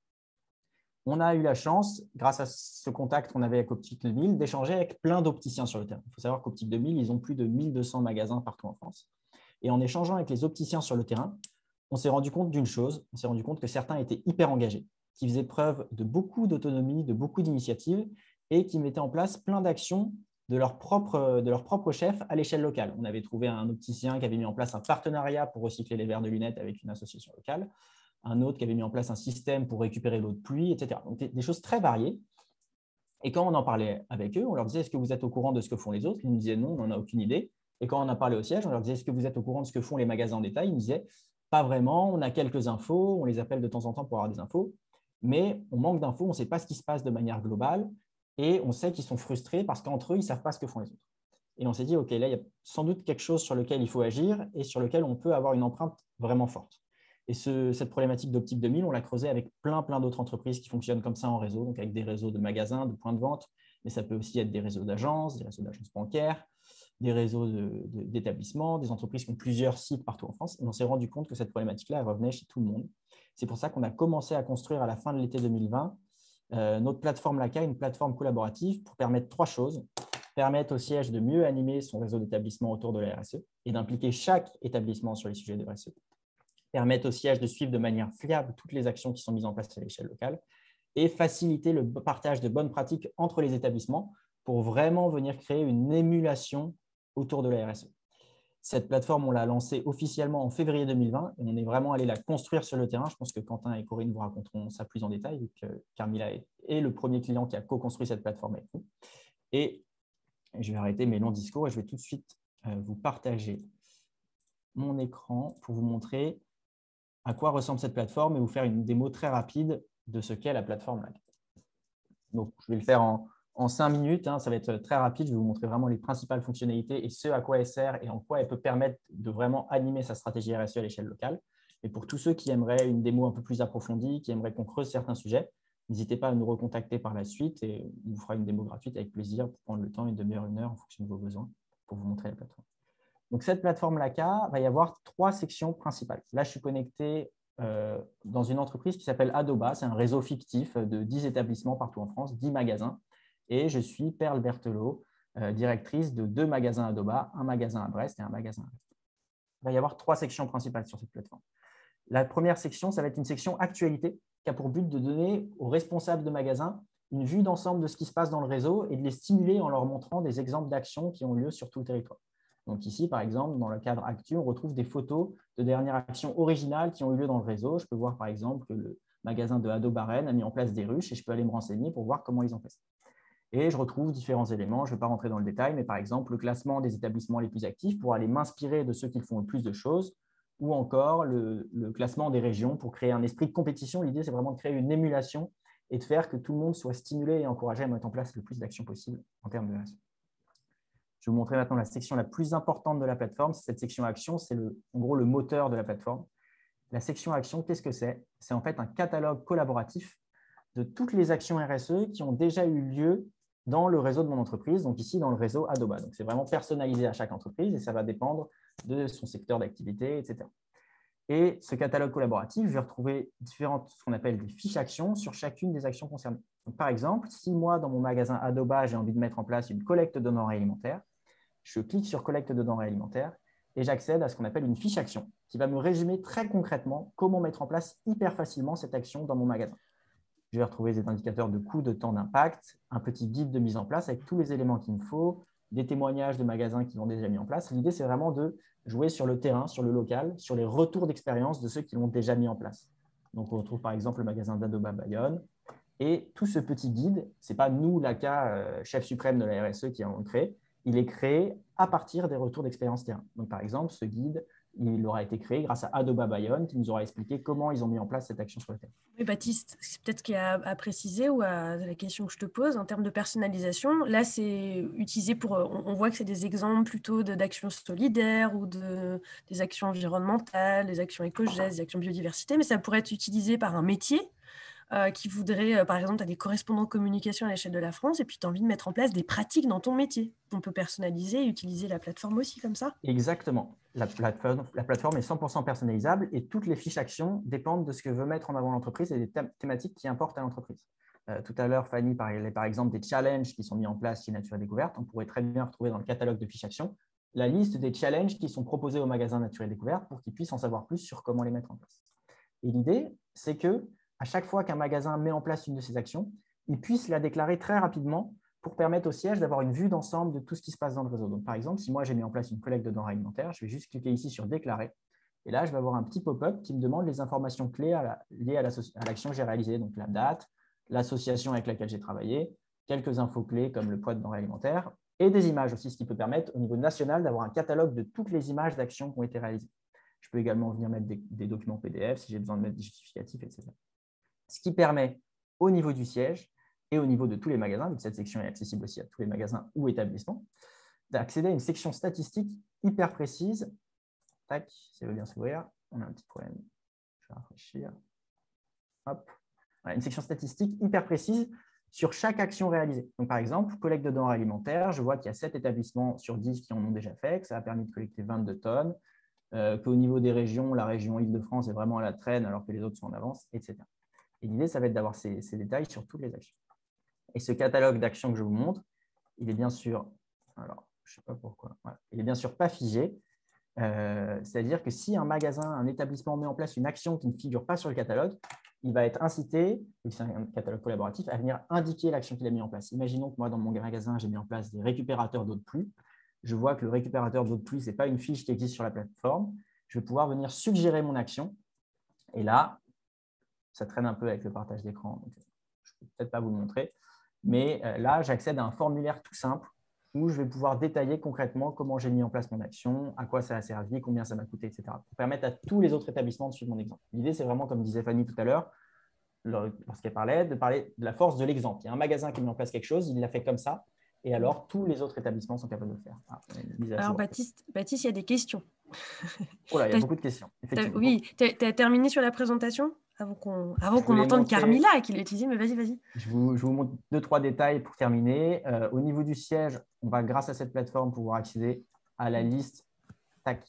On a eu la chance, grâce à ce contact qu'on avait avec Optique 2000, d'échanger avec plein d'opticiens sur le terrain. Il faut savoir qu'Optique 2000, ils ont plus de 1200 magasins partout en France. Et en échangeant avec les opticiens sur le terrain, on s'est rendu compte d'une chose, on s'est rendu compte que certains étaient hyper engagés, qui faisaient preuve de beaucoup d'autonomie, de beaucoup d'initiatives et qui mettaient en place plein d'actions de leur propre chef à l'échelle locale. On avait trouvé un opticien qui avait mis en place un partenariat pour recycler les verres de lunettes avec une association locale, un autre qui avait mis en place un système pour récupérer l'eau de pluie, etc. Donc, des choses très variées. Et quand on en parlait avec eux, on leur disait « Est-ce que vous êtes au courant de ce que font les autres ?» Ils nous disaient « Non, on n'en a aucune idée. » Et quand on en parlait au siège, on leur disait « Est-ce que vous êtes au courant de ce que font les magasins en détail ?» Ils nous disaient « Pas vraiment, on a quelques infos, on les appelle de temps en temps pour avoir des infos, mais on manque d'infos, on ne sait pas ce qui se passe de manière globale et on sait qu'ils sont frustrés parce qu'entre eux, ils ne savent pas ce que font les autres. » Et on s'est dit « Ok, là, il y a sans doute quelque chose sur lequel il faut agir et sur lequel on peut avoir une empreinte vraiment forte. » Et cette problématique d'Optique 2000, on l'a creusée avec plein d'autres entreprises qui fonctionnent comme ça en réseau, donc avec des réseaux de magasins, de points de vente, mais ça peut aussi être des réseaux d'agences bancaires, des réseaux d'établissements, des entreprises qui ont plusieurs sites partout en France. Et on s'est rendu compte que cette problématique-là, elle revenait chez tout le monde. C'est pour ça qu'on a commencé à construire à la fin de l'été 2020 notre plateforme LACA, une plateforme collaborative pour permettre 3 choses. Permettre au siège de mieux animer son réseau d'établissements autour de la RSE et d'impliquer chaque établissement sur les sujets de RSE. Permettre au siège de suivre de manière fiable toutes les actions qui sont mises en place à l'échelle locale et faciliter le partage de bonnes pratiques entre les établissements pour vraiment venir créer une émulation autour de la RSE. Cette plateforme, on l'a lancée officiellement en février 2020 et on est vraiment allé la construire sur le terrain. Je pense que Quentin et Corinne vous raconteront ça plus en détail, vu que Carmilla est le premier client qui a co-construit cette plateforme avec nous. Et je vais arrêter mes longs discours et je vais tout de suite vous partager mon écran pour vous montrer à quoi ressemble cette plateforme et vous faire une démo très rapide de ce qu'est la plateforme LACA. Donc, je vais le faire en 5 minutes, ça va être très rapide. Je vais vous montrer vraiment les principales fonctionnalités et ce à quoi elle sert et en quoi elle peut permettre de vraiment animer sa stratégie RSE à l'échelle locale. Et pour tous ceux qui aimeraient une démo un peu plus approfondie, qui aimeraient qu'on creuse certains sujets, n'hésitez pas à nous recontacter par la suite et on vous fera une démo gratuite avec plaisir pour prendre le temps, 1 demi-heure, 1 heure en fonction de vos besoins pour vous montrer la plateforme. Donc, cette plateforme LACA, va y avoir 3 sections principales. Là, je suis connecté dans une entreprise qui s'appelle Adoba. C'est un réseau fictif de 10 établissements partout en France, 10 magasins. Et je suis Perle Berthelot, directrice de 2 magasins Adoba, un magasin à Brest et un magasin à Brest. Il va y avoir 3 sections principales sur cette plateforme. La première section, ça va être une section actualité qui a pour but de donner aux responsables de magasins une vue d'ensemble de ce qui se passe dans le réseau et de les stimuler en leur montrant des exemples d'actions qui ont lieu sur tout le territoire. Donc ici, par exemple, dans le cadre Actu, on retrouve des photos de dernières actions originales qui ont eu lieu dans le réseau. Je peux voir, par exemple, que le magasin de Adoba Rennes a mis en place des ruches et je peux aller me renseigner pour voir comment ils ont fait ça. Et je retrouve différents éléments. Je ne vais pas rentrer dans le détail, mais par exemple, le classement des établissements les plus actifs pour aller m'inspirer de ceux qui font le plus de choses, ou encore le classement des régions pour créer un esprit de compétition. L'idée, c'est vraiment de créer une émulation et de faire que tout le monde soit stimulé et encouragé à mettre en place le plus d'actions possible en termes de relation. Je vais vous montrer maintenant la section la plus importante de la plateforme. C'est cette section Action, c'est en gros le moteur de la plateforme. La section Action, qu'est-ce que c'est? C'est en fait un catalogue collaboratif de toutes les actions RSE qui ont déjà eu lieu dans le réseau de mon entreprise, donc ici dans le réseau Adoba. Donc, c'est vraiment personnalisé à chaque entreprise et ça va dépendre de son secteur d'activité, etc. Et ce catalogue collaboratif, je vais retrouver différentes, ce qu'on appelle des fiches actions sur chacune des actions concernées. Donc, par exemple, si moi, dans mon magasin Adoba, j'ai envie de mettre en place une collecte de denrées alimentaires, je clique sur collecte de denrées alimentaires et j'accède à ce qu'on appelle une fiche action qui va me résumer très concrètement comment mettre en place hyper facilement cette action dans mon magasin. Je vais retrouver des indicateurs de coût, de temps, d'impact, un petit guide de mise en place avec tous les éléments qu'il me faut, des témoignages de magasins qui l'ont déjà mis en place. L'idée, c'est vraiment de jouer sur le terrain, sur le local, sur les retours d'expérience de ceux qui l'ont déjà mis en place. Donc, on retrouve par exemple le magasin d'Adoba Bayonne. Et tout ce petit guide, ce n'est pas nous, l'ACA, chef suprême de la RSE, qui avons créé. Il est créé à partir des retours d'expérience terrain. Donc, par exemple, ce guide, il aura été créé grâce à Adoba Bayonne qui nous aura expliqué comment ils ont mis en place cette action sur le terrain. Oui, Baptiste, c'est peut-être qu'il y a à préciser ou à la question que je te pose en termes de personnalisation. Là, c'est utilisé pour, on voit que c'est des exemples plutôt d'actions solidaires ou des actions environnementales, des actions éco-gestes, des actions biodiversité, mais ça pourrait être utilisé par un métier qui voudrait, par exemple, tu as des correspondants de communication à l'échelle de la France et puis tu as envie de mettre en place des pratiques dans ton métier. On peut personnaliser et utiliser la plateforme aussi comme ça. Exactement. La plateforme est 100% personnalisable et toutes les fiches actions dépendent de ce que veut mettre en avant l'entreprise et des thématiques qui importent à l'entreprise. Tout à l'heure, Fanny parlait par exemple des challenges qui sont mis en place chez Nature et Découverte. On pourrait très bien retrouver dans le catalogue de fiches actions la liste des challenges qui sont proposés au magasin Nature et Découverte pour qu'ils puissent en savoir plus sur comment les mettre en place. Et l'idée, c'est que à chaque fois qu'un magasin met en place une de ces actions, il puisse la déclarer très rapidement pour permettre au siège d'avoir une vue d'ensemble de tout ce qui se passe dans le réseau. Donc, par exemple, si moi, j'ai mis en place une collecte de denrées alimentaires, je vais juste cliquer ici sur « Déclarer ». Et là, je vais avoir un petit pop-up qui me demande les informations clés liées à l'action que j'ai réalisée. Donc, la date, l'association avec laquelle j'ai travaillé, quelques infos clés comme le poids de denrées alimentaires et des images aussi, ce qui peut permettre au niveau national d'avoir un catalogue de toutes les images d'actions qui ont été réalisées. Je peux également venir mettre des documents PDF si j'ai besoin de mettre des justificatifs, etc. Ce qui permet au niveau du siège et au niveau de tous les magasins, donc cette section est accessible aussi à tous les magasins ou établissements, d'accéder à une section statistique hyper précise. Tac, si elle veut bien s'ouvrir, on a un petit problème. Je vais rafraîchir. Hop. Voilà, une section statistique hyper précise sur chaque action réalisée. Donc, par exemple, collecte de denrées alimentaires, je vois qu'il y a 7 établissements sur 10 qui en ont déjà fait, que ça a permis de collecter 22 tonnes, qu'au niveau des régions, la région Île-de-France est vraiment à la traîne alors que les autres sont en avance, etc. Et l'idée, ça va être d'avoir ces détails sur toutes les actions. Et ce catalogue d'actions que je vous montre, il est bien sûr, alors je ne sais pas pourquoi, voilà, il est bien sûr pas figé. C'est-à-dire que si un magasin, un établissement met en place une action qui ne figure pas sur le catalogue, il va être incité, et c'est un catalogue collaboratif, à venir indiquer l'action qu'il a mis en place. Imaginons que moi, dans mon magasin, j'ai mis en place des récupérateurs d'eau de pluie. Je vois que le récupérateur d'eau de pluie, ce n'est pas une fiche qui existe sur la plateforme. Je vais pouvoir venir suggérer mon action. Et là, ça traîne un peu avec le partage d'écran, donc je ne peux peut-être pas vous le montrer. Mais là, j'accède à un formulaire tout simple où je vais pouvoir détailler concrètement comment j'ai mis en place mon action, à quoi ça a servi, combien ça m'a coûté, etc. Pour permettre à tous les autres établissements de suivre mon exemple. L'idée, c'est vraiment, comme disait Fanny tout à l'heure, lorsqu'elle parlait, de parler de la force de l'exemple. Il y a un magasin qui a mis en place quelque chose, il l'a fait comme ça, et alors tous les autres établissements sont capables de le faire. Alors, Baptiste, il y a des questions. Oh là, il y a beaucoup de questions, effectivement. Oui, tu as terminé sur la présentation avant qu'on entende Carmilla qui l'a utilisé, mais vas-y. Je vous montre 2-3 détails pour terminer. Au niveau du siège, on va, grâce à cette plateforme, pouvoir accéder à la liste tac,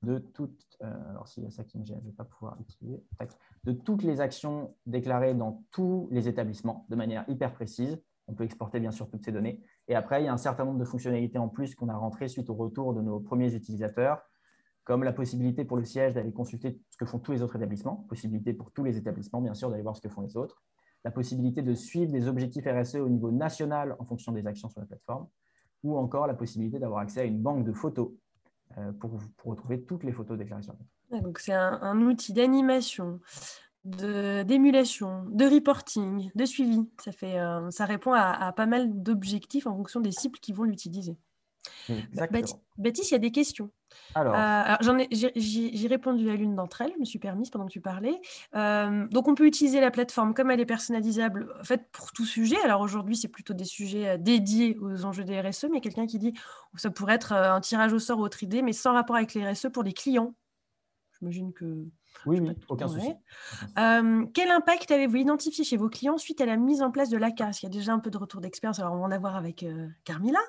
de toutes, alors s'il y a ça qui me gêne, je ne vais pas pouvoir utiliser, tac, de toutes les actions déclarées dans tous les établissements de manière hyper précise. On peut exporter bien sûr toutes ces données. Et après, il y a un certain nombre de fonctionnalités en plus qu'on a rentrées suite au retour de nos premiers utilisateurs, comme la possibilité pour le siège d'aller consulter ce que font tous les autres établissements, possibilité pour tous les établissements, bien sûr, d'aller voir ce que font les autres, la possibilité de suivre des objectifs RSE au niveau national en fonction des actions sur la plateforme, ou encore la possibilité d'avoir accès à une banque de photos pour retrouver toutes les photos déclarées sur la plateforme. Donc, c'est un outil d'animation, d'émulation, de reporting, de suivi. Ça répond à pas mal d'objectifs en fonction des cibles qui vont l'utiliser. Baptiste, il y a des questions. Alors j'ai répondu à l'une d'entre elles, je me suis permise pendant que tu parlais. Donc, on peut utiliser la plateforme comme elle est personnalisable en fait, pour tout sujet. Alors, aujourd'hui, c'est plutôt des sujets dédiés aux enjeux des RSE, mais quelqu'un qui dit que ça pourrait être un tirage au sort ou autre idée, mais sans rapport avec les RSE pour les clients. J'imagine que… Oui, aucun souci. Quel impact avez-vous identifié chez vos clients suite à la mise en place de l'ACA? Il y a déjà un peu de retour d'expérience, alors on va en avoir avec Carmila.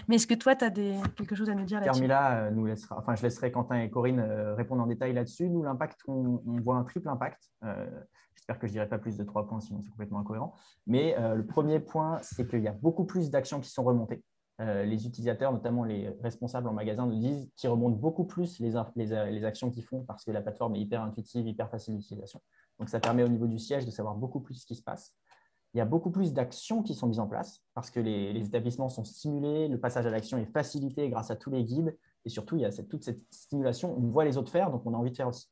Mais est-ce que toi, tu as quelque chose à nous dire là-dessus? Carmila nous laissera, je laisserai Quentin et Corinne répondre en détail là-dessus. Nous, l'impact, on voit un triple impact. J'espère que je ne dirai pas plus de 3 points, sinon c'est complètement incohérent. Mais le premier point, c'est qu'il y a beaucoup plus d'actions qui sont remontées. Les utilisateurs, notamment les responsables en magasin, nous disent qu'ils remontent beaucoup plus les actions qu'ils font parce que la plateforme est hyper intuitive, hyper facile d'utilisation. Donc, ça permet au niveau du siège de savoir beaucoup plus ce qui se passe. Il y a beaucoup plus d'actions qui sont mises en place parce que les établissements sont stimulés, le passage à l'action est facilité grâce à tous les guides et surtout, il y a toute cette stimulation. On voit les autres faire, donc on a envie de faire aussi.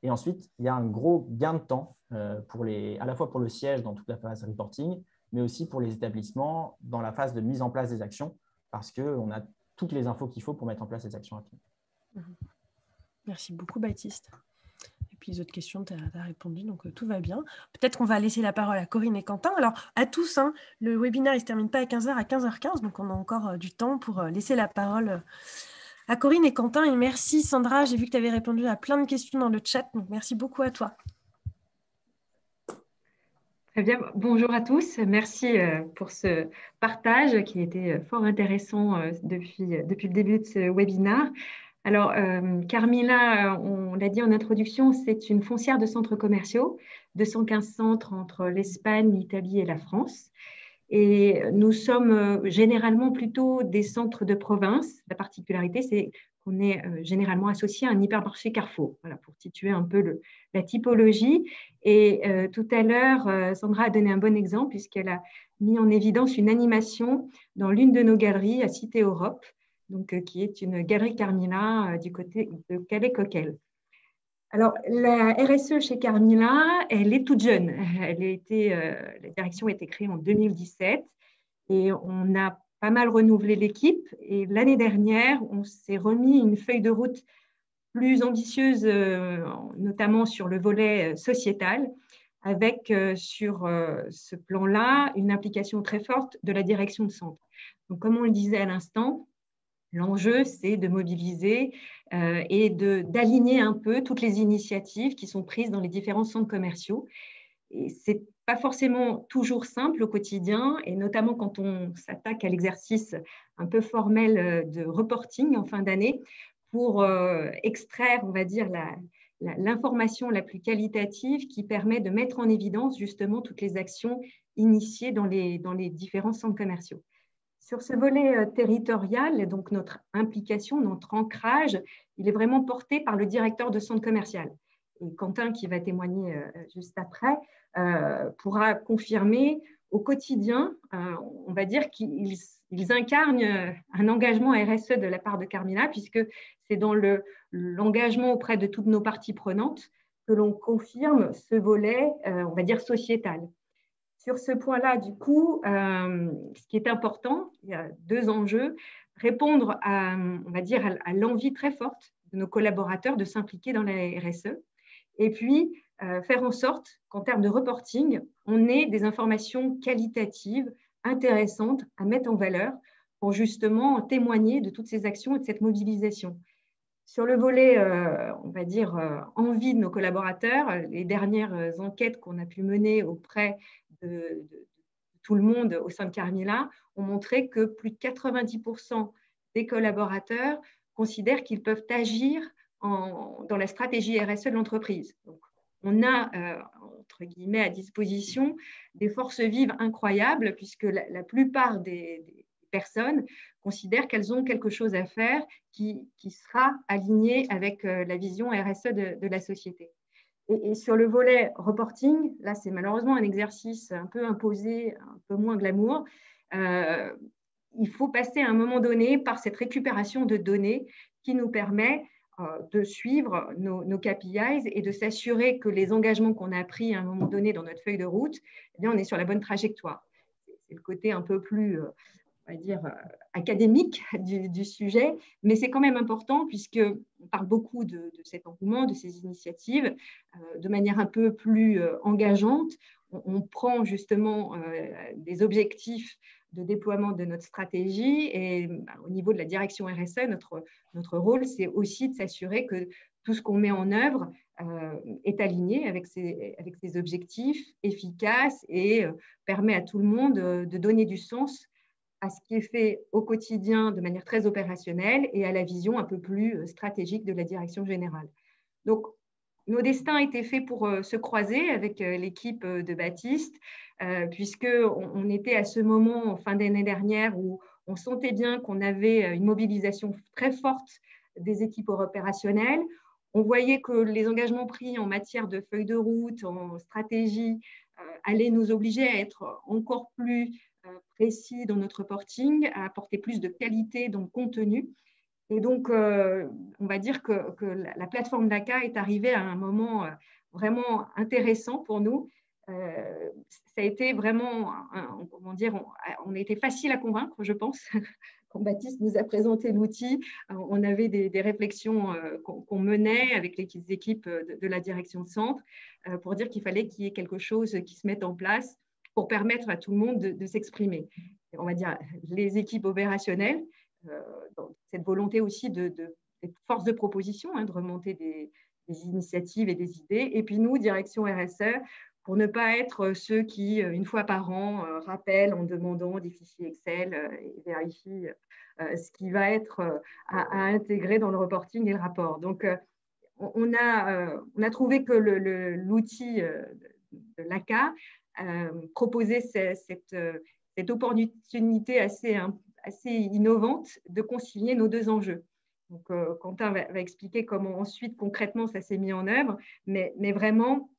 Et ensuite, il y a un gros gain de temps à la fois pour le siège dans toute la phase reporting, mais aussi pour les établissements dans la phase de mise en place des actions, parce qu'on a toutes les infos qu'il faut pour mettre en place les actions rapidement. Merci beaucoup, Baptiste. Et puis les autres questions, tu as répondu, donc tout va bien. Peut-être qu'on va laisser la parole à Corinne et Quentin. Alors, à tous, le webinaire ne se termine pas à 15h, à 15h15, donc on a encore du temps pour laisser la parole à Corinne et Quentin. Et merci, Sandra, j'ai vu que tu avais répondu à plein de questions dans le chat, donc merci beaucoup à toi. Très bien, bonjour à tous. Merci pour ce partage qui était fort intéressant depuis le début de ce webinaire. Alors, Carmila, on l'a dit en introduction, c'est une foncière de centres commerciaux, 215 centres entre l'Espagne, l'Italie et la France. Et nous sommes généralement plutôt des centres de province. La particularité, c'est qu'on est généralement associé à un hypermarché Carrefour, voilà, pour situer un peu la typologie. Et tout à l'heure, Sandra a donné un bon exemple puisqu'elle a mis en évidence une animation dans l'une de nos galeries à Cité Europe, donc, qui est une galerie Carmila du côté de Calais-Coquel. Alors, la RSE chez Carmila, elle est toute jeune. La direction a été créée en 2017 et on a pas mal renouvelé l'équipe. Et l'année dernière, on s'est remis une feuille de route plus ambitieuse, notamment sur le volet sociétal, avec sur ce plan-là une implication très forte de la direction de centre. Donc, comme on le disait à l'instant, l'enjeu, c'est de mobiliser et d'aligner un peu toutes les initiatives qui sont prises dans les différents centres commerciaux. Et ce n'est pas forcément toujours simple au quotidien, et notamment quand on s'attaque à l'exercice un peu formel de reporting en fin d'année pour extraire, on va dire, l'information la plus qualitative qui permet de mettre en évidence justement toutes les actions initiées dans les différents centres commerciaux. Sur ce volet territorial, donc notre implication, notre ancrage, il est vraiment porté par le directeur de centre commercial. Et Quentin, qui va témoigner juste après, pourra confirmer au quotidien, on va dire qu'ils incarnent un engagement RSE de la part de Carmila, puisque c'est dans l'engagement auprès de toutes nos parties prenantes que l'on confirme ce volet, on va dire, sociétal. Sur ce point-là, du coup, ce qui est important, il y a 2 enjeux. Répondre on va dire, à l'envie très forte de nos collaborateurs de s'impliquer dans la RSE. Et puis, faire en sorte qu'en termes de reporting, on ait des informations qualitatives, intéressantes à mettre en valeur pour justement témoigner de toutes ces actions et de cette mobilisation. Sur le volet, on va dire, envie de nos collaborateurs, les dernières enquêtes qu'on a pu mener auprès de tout le monde au sein de Carmila ont montré que plus de 90% des collaborateurs considèrent qu'ils peuvent agir dans la stratégie RSE de l'entreprise. Donc, on a, entre guillemets, à disposition des forces vives incroyables, puisque la plupart des personnes considèrent qu'elles ont quelque chose à faire qui sera aligné avec la vision RSE de la société. Et sur le volet reporting, là, c'est malheureusement un exercice un peu imposé, un peu moins glamour. Il faut passer à un moment donné par cette récupération de données qui nous permet de suivre nos KPIs et de s'assurer que les engagements qu'on a pris à un moment donné dans notre feuille de route, eh bien, on est sur la bonne trajectoire. C'est le côté un peu plus, on va dire, académique du sujet, mais c'est quand même important puisqu'on parle beaucoup de cet engouement, de ces initiatives, de manière un peu plus engageante. On prend justement des objectifs de déploiement de notre stratégie et au niveau de la direction RSE, notre rôle, c'est aussi de s'assurer que tout ce qu'on met en œuvre est aligné avec ces objectifs efficaces et permet à tout le monde de donner du sens à ce qui est fait au quotidien de manière très opérationnelle et à la vision un peu plus stratégique de la direction générale. Donc, nos destins étaient faits pour se croiser avec l'équipe de Baptiste, puisqu'on était à ce moment, en fin d'année dernière, où on sentait bien qu'on avait une mobilisation très forte des équipes opérationnelles. On voyait que les engagements pris en matière de feuille de route, en stratégie, allaient nous obliger à être encore plus précis dans notre reporting, à apporter plus de qualité dans le contenu. Et donc, on va dire que la plateforme Laka est arrivée à un moment vraiment intéressant pour nous. Ça a été vraiment, comment dire, on a été facile à convaincre, je pense. Quand Baptiste nous a présenté l'outil, on avait des réflexions qu'on menait avec les équipes de la direction de centre pour dire qu'il fallait qu'il y ait quelque chose qui se mette en place pour permettre à tout le monde de s'exprimer. On va dire les équipes opérationnelles, dans cette volonté aussi d'être force de proposition, de remonter des initiatives et des idées. Et puis nous, direction RSE, pour ne pas être ceux qui, une fois par an, rappellent en demandant des fichiers Excel et vérifient ce qui va être à intégrer dans le reporting et le rapport. Donc, on a trouvé que l'outil de l'ACA proposait cette opportunité assez innovante de concilier nos deux enjeux. Donc, Quentin va expliquer comment ensuite, concrètement, ça s'est mis en œuvre, mais vraiment,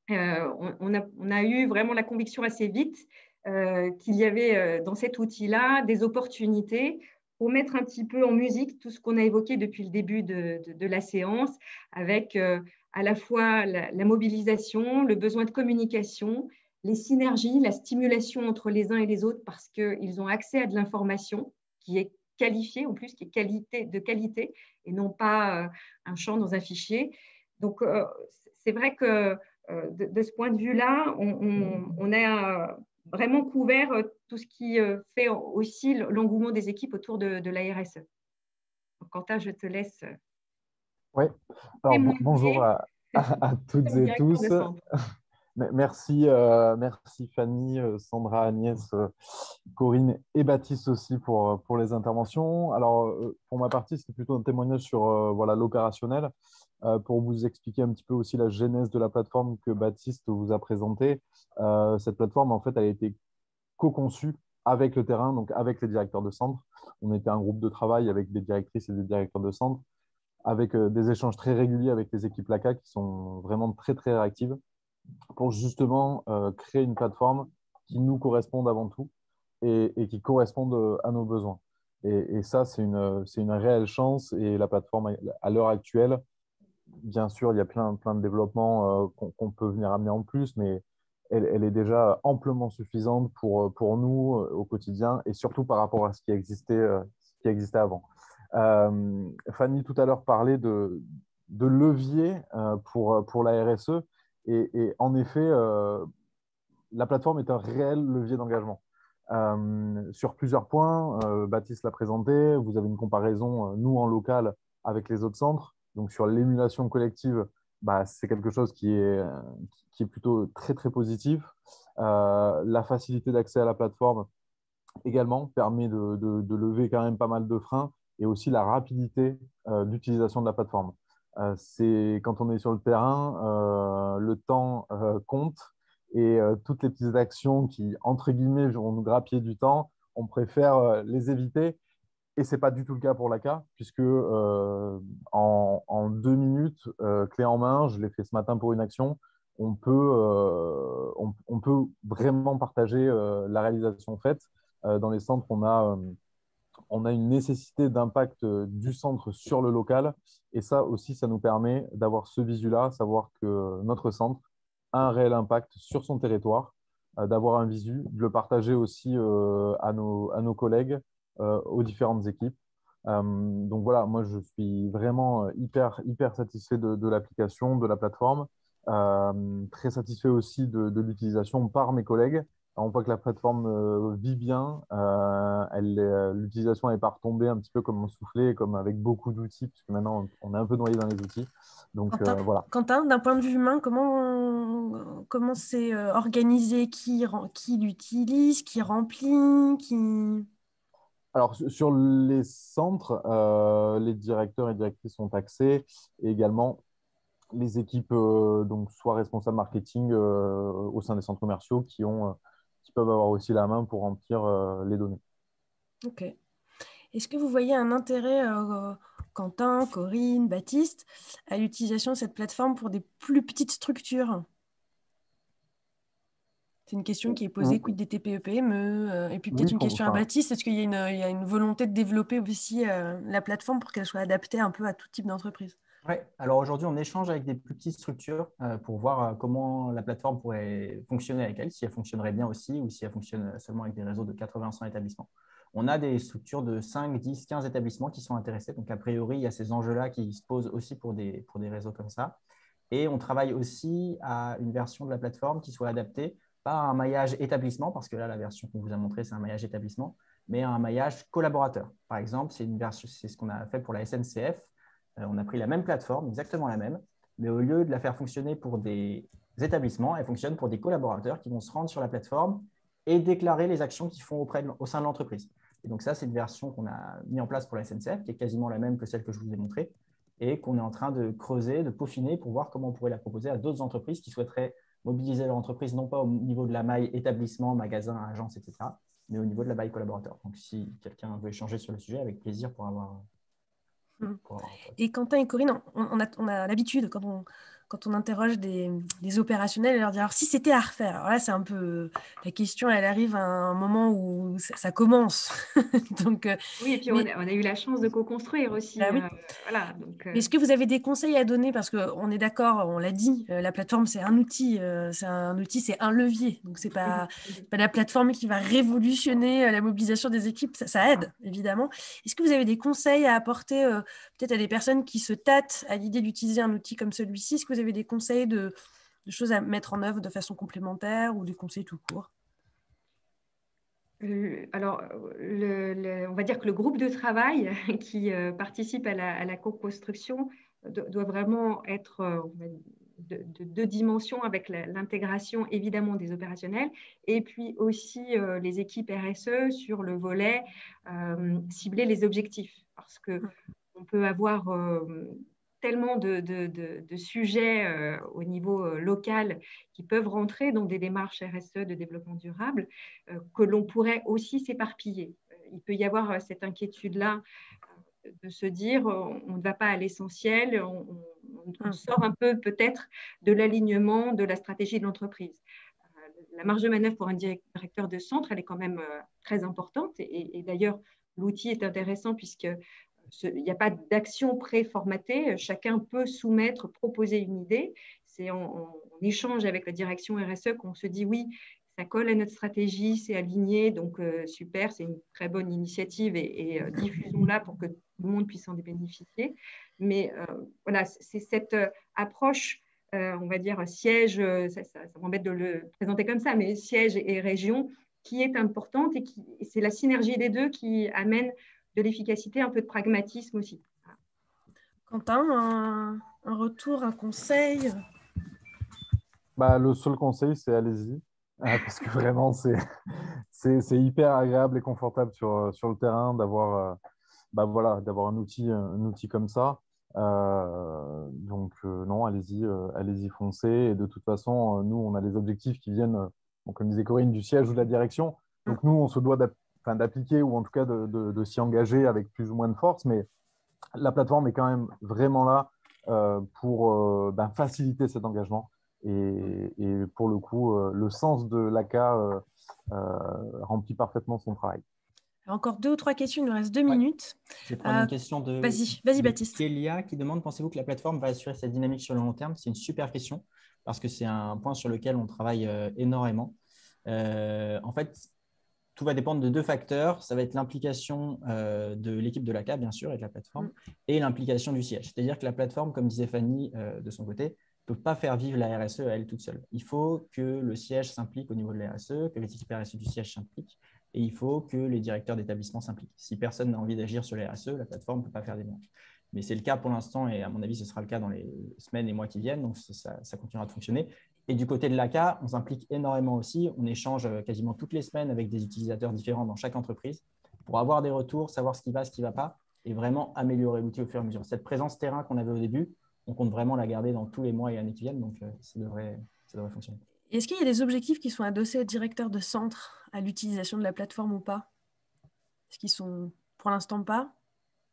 on a eu vraiment la conviction assez vite qu'il y avait dans cet outil-là des opportunités pour mettre un petit peu en musique tout ce qu'on a évoqué depuis le début de la séance, avec à la fois la mobilisation, le besoin de communication, les synergies, la stimulation entre les uns et les autres parce qu'ils ont accès à de l'information qui est qualifiée en plus, qui est de qualité et non pas un champ dans un fichier. Donc, c'est vrai que de ce point de vue-là, on a vraiment couvert tout ce qui fait aussi l'engouement des équipes autour de la RSE. Donc, Quentin, je te laisse. Oui, alors bonjour à toutes et tous. Merci, merci Fanny, Sandra, Agnès, Corinne et Baptiste aussi pour les interventions. Alors, pour ma partie, c'était plutôt un témoignage sur voilà, l'opérationnel. Pour vous expliquer un petit peu aussi la genèse de la plateforme que Baptiste vous a présentée. Cette plateforme, en fait, elle a été co-conçue avec le terrain, donc avec les directeurs de centre. On était un groupe de travail avec des directrices et des directeurs de centre, avec des échanges très réguliers avec les équipes LACA qui sont vraiment très, très réactives pour justement créer une plateforme qui nous corresponde avant tout et qui corresponde à nos besoins. Et ça, c'est une réelle chance. Et la plateforme, à l'heure actuelle, bien sûr, il y a plein de développements qu'on peut venir amener en plus, mais elle est déjà amplement suffisante pour nous au quotidien et surtout par rapport à ce qui existait avant. Fanny, tout à l'heure, parlait de levier pour la RSE. Et en effet, la plateforme est un réel levier d'engagement. Sur plusieurs points, Baptiste l'a présenté, vous avez une comparaison, nous en local, avec les autres centres. Donc sur l'émulation collective, bah, c'est quelque chose qui est plutôt très, très positif. La facilité d'accès à la plateforme également permet de lever quand même pas mal de freins et aussi la rapidité d'utilisation de la plateforme. Quand on est sur le terrain, le temps compte et toutes les petites actions qui, entre guillemets, vont nous grappiller du temps, on préfère les éviter. Et ce n'est pas du tout le cas pour l'ACA, puisque en 2 minutes, clé en main, je l'ai fait ce matin pour une action, on peut vraiment partager la réalisation faite. Dans les centres, on a une nécessité d'impact du centre sur le local. Et ça aussi, ça nous permet d'avoir ce visu-là, savoir que notre centre a un réel impact sur son territoire, d'avoir un visu, de le partager aussi à nos collègues, aux différentes équipes. Donc voilà, moi je suis vraiment hyper satisfait de l'application, de la plateforme, très satisfait aussi de l'utilisation par mes collègues. On voit que la plateforme vit bien, l'utilisation n'est pas retombée un petit peu comme on soufflait, comme avec beaucoup d'outils, puisque maintenant on est un peu noyé dans les outils. Donc voilà. Quentin, d'un point de vue humain, comment c'est organisé, qui l'utilise, qui remplit, qui... Alors, sur les centres, les directeurs et directrices ont accès et également les équipes, donc soit responsables marketing au sein des centres commerciaux qui peuvent avoir aussi la main pour remplir les données. Ok. Est-ce que vous voyez un intérêt, Quentin, Corinne, Baptiste, à l'utilisation de cette plateforme pour des plus petites structures? C'est une question qui est posée, quid des TPE-PME, et puis peut-être une question à Baptiste. Est-ce qu'il y a une volonté de développer aussi la plateforme pour qu'elle soit adaptée un peu à tout type d'entreprise? Oui, alors aujourd'hui, on échange avec des plus petites structures pour voir comment la plateforme pourrait fonctionner avec elles, si elle fonctionnerait bien aussi ou si elle fonctionne seulement avec des réseaux de 80-100 établissements. On a des structures de 5, 10, 15 établissements qui sont intéressés. Donc, a priori, il y a ces enjeux-là qui se posent aussi pour des réseaux comme ça. Et on travaille aussi à une version de la plateforme qui soit adaptée, pas à un maillage établissement, parce que là, la version qu'on vous a montrée, c'est un maillage établissement, mais à un maillage collaborateur. Par exemple, c'est ce qu'on a fait pour la SNCF. On a pris la même plateforme, exactement la même, mais au lieu de la faire fonctionner pour des établissements, elle fonctionne pour des collaborateurs qui vont se rendre sur la plateforme et déclarer les actions qu'ils font au sein de l'entreprise. Et donc ça, c'est une version qu'on a mis en place pour la SNCF, qui est quasiment la même que celle que je vous ai montrée, et qu'on est en train de creuser, de peaufiner pour voir comment on pourrait la proposer à d'autres entreprises qui souhaiteraient mobiliser leur entreprise, non pas au niveau de la maille établissement, magasin, agence, etc., mais au niveau de la maille collaborateur. Donc si quelqu'un veut échanger sur le sujet, avec plaisir pour avoir... Et Quentin et Corinne, on a l'habitude, quand on interroge des opérationnels, de leur dire, alors si c'était à refaire, alors là c'est un peu, la question elle arrive à un moment où ça commence. Donc, oui, et puis on a eu la chance de co-construire aussi. Bah oui. Voilà, donc, Est-ce que vous avez des conseils à donner? Parce qu'on est d'accord, on l'a dit, la plateforme c'est un outil, c'est un levier. Donc c'est pas la plateforme qui va révolutionner la mobilisation des équipes, ça aide évidemment. Est-ce que vous avez des conseils à apporter peut-être à des personnes qui se tâtent à l'idée d'utiliser un outil comme celui-ci? Est-ce que vous avez des conseils de choses à mettre en œuvre de façon complémentaire ou des conseils tout court? Alors, on va dire que le groupe de travail qui participe à la co-construction doit vraiment être de deux dimensions, avec l'intégration évidemment des opérationnels et puis aussi les équipes RSE sur le volet cibler les objectifs. Parce qu'on peut avoir tellement de sujets au niveau local qui peuvent rentrer dans des démarches RSE de développement durable que l'on pourrait aussi s'éparpiller. Il peut y avoir cette inquiétude-là de se dire on ne va pas à l'essentiel, on sort un peu peut-être de l'alignement de la stratégie de l'entreprise. La marge de manœuvre pour un directeur de centre, elle est quand même très importante et d'ailleurs l'outil est intéressant puisque il n'y a pas d'action préformatée, chacun peut soumettre, proposer une idée. C'est en échange avec la direction RSE qu'on se dit oui, ça colle à notre stratégie, c'est aligné, donc super, c'est une très bonne initiative et diffusons-la pour que tout le monde puisse en bénéficier. Mais voilà, c'est cette approche, on va dire siège, ça m'embête de le présenter comme ça, mais siège et région qui est importante et c'est la synergie des deux qui amène de l'efficacité, un peu de pragmatisme aussi. Quentin, un retour, un conseil? Le seul conseil, c'est allez-y, parce que vraiment, c'est hyper agréable et confortable sur le terrain d'avoir voilà, d'avoir un outil comme ça. Donc, non, allez-y, foncez. Et de toute façon, nous, on a des objectifs qui viennent, comme disait Corinne, du siège ou de la direction. Donc, nous, on se doit d'appliquer ou en tout cas de s'y engager avec plus ou moins de force. Mais la plateforme est quand même vraiment là pour faciliter cet engagement. Et pour le coup, le sens de l'ACA remplit parfaitement son travail. Encore 2 ou 3 questions, il nous reste 2 minutes. Je vais prendre une question de Baptiste. Kélia qui demande, pensez-vous que la plateforme va assurer cette dynamique sur le long terme? C'est une super question parce que c'est un point sur lequel on travaille énormément. En fait, tout va dépendre de 2 facteurs. Ça va être l'implication de l'équipe de l'ACA, bien sûr, et de la plateforme, et l'implication du siège. C'est-à-dire que la plateforme, comme disait Fanny de son côté, ne peut pas faire vivre la RSE à elle toute seule. Il faut que le siège s'implique au niveau de la RSE, que les équipes RSE du siège s'impliquent, et il faut que les directeurs d'établissement s'impliquent. Si personne n'a envie d'agir sur la RSE, la plateforme ne peut pas faire des démarches. Mais c'est le cas pour l'instant, et à mon avis, ce sera le cas dans les semaines et mois qui viennent, donc ça continuera de fonctionner. Et du côté de l'ACA, on s'implique énormément aussi. On échange quasiment toutes les semaines avec des utilisateurs différents dans chaque entreprise pour avoir des retours, savoir ce qui va, ce qui ne va pas, et vraiment améliorer l'outil au fur et à mesure. Cette présence terrain qu'on avait au début, on compte vraiment la garder dans tous les mois et années qui viennent, donc ça devrait fonctionner. Est-ce qu'il y a des objectifs qui sont adossés au directeur de centre à l'utilisation de la plateforme ou pas? Est-ce qu'ils sont pour l'instant pas?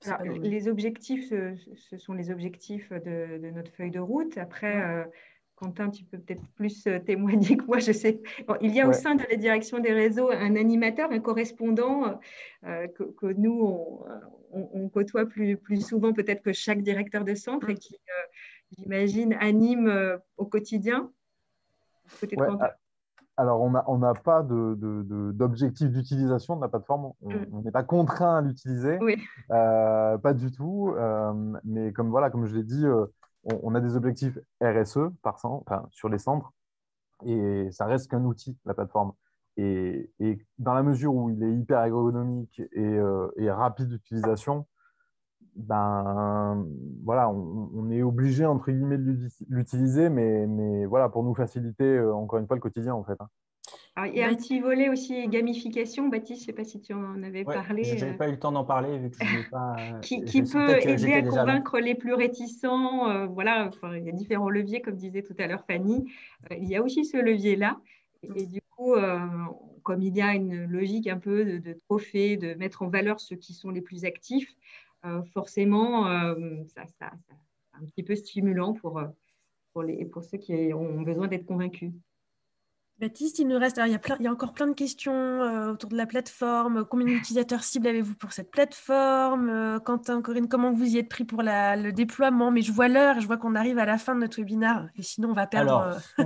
Alors, les objectifs, ce sont les objectifs de notre feuille de route. Après, Quentin, tu peux peut-être plus témoigner que moi, je sais. Bon, il y a au sein de la direction des réseaux un animateur, un correspondant que nous, on côtoie plus souvent peut-être que chaque directeur de centre et qui, j'imagine, anime au quotidien. Alors, on n'a pas d'objectif d'utilisation de la plateforme. On n'est pas contraint à l'utiliser. Oui. Pas du tout. Mais comme je l'ai dit, on a des objectifs RSE sur les centres. Et ça reste qu'un outil, la plateforme. Et dans la mesure où il est hyper ergonomique et rapide d'utilisation, on est obligé, entre guillemets, de l'utiliser, mais voilà, pour nous faciliter, encore une fois, le quotidien, en fait. Alors, il y a un petit volet aussi gamification. Baptiste, je ne sais pas si tu en avais parlé. Je n'avais pas eu le temps d'en parler, vu que je n'ai pas… qui peut aider à convaincre les plus réticents. Voilà, il y a différents leviers, comme disait tout à l'heure Fanny. Il y a aussi ce levier-là. Et du coup, comme il y a une logique un peu de trophée, de mettre en valeur ceux qui sont les plus actifs, forcément, ça un petit peu stimulant pour ceux qui ont besoin d'être convaincus. Baptiste, il nous reste, il y a encore plein de questions autour de la plateforme. Combien d'utilisateurs cibles avez-vous pour cette plateforme? Quentin, Corinne, comment vous y êtes pris pour le déploiement? Mais je vois l'heure et je vois qu'on arrive à la fin de notre webinaire et sinon on va perdre… Alors, ce qu'on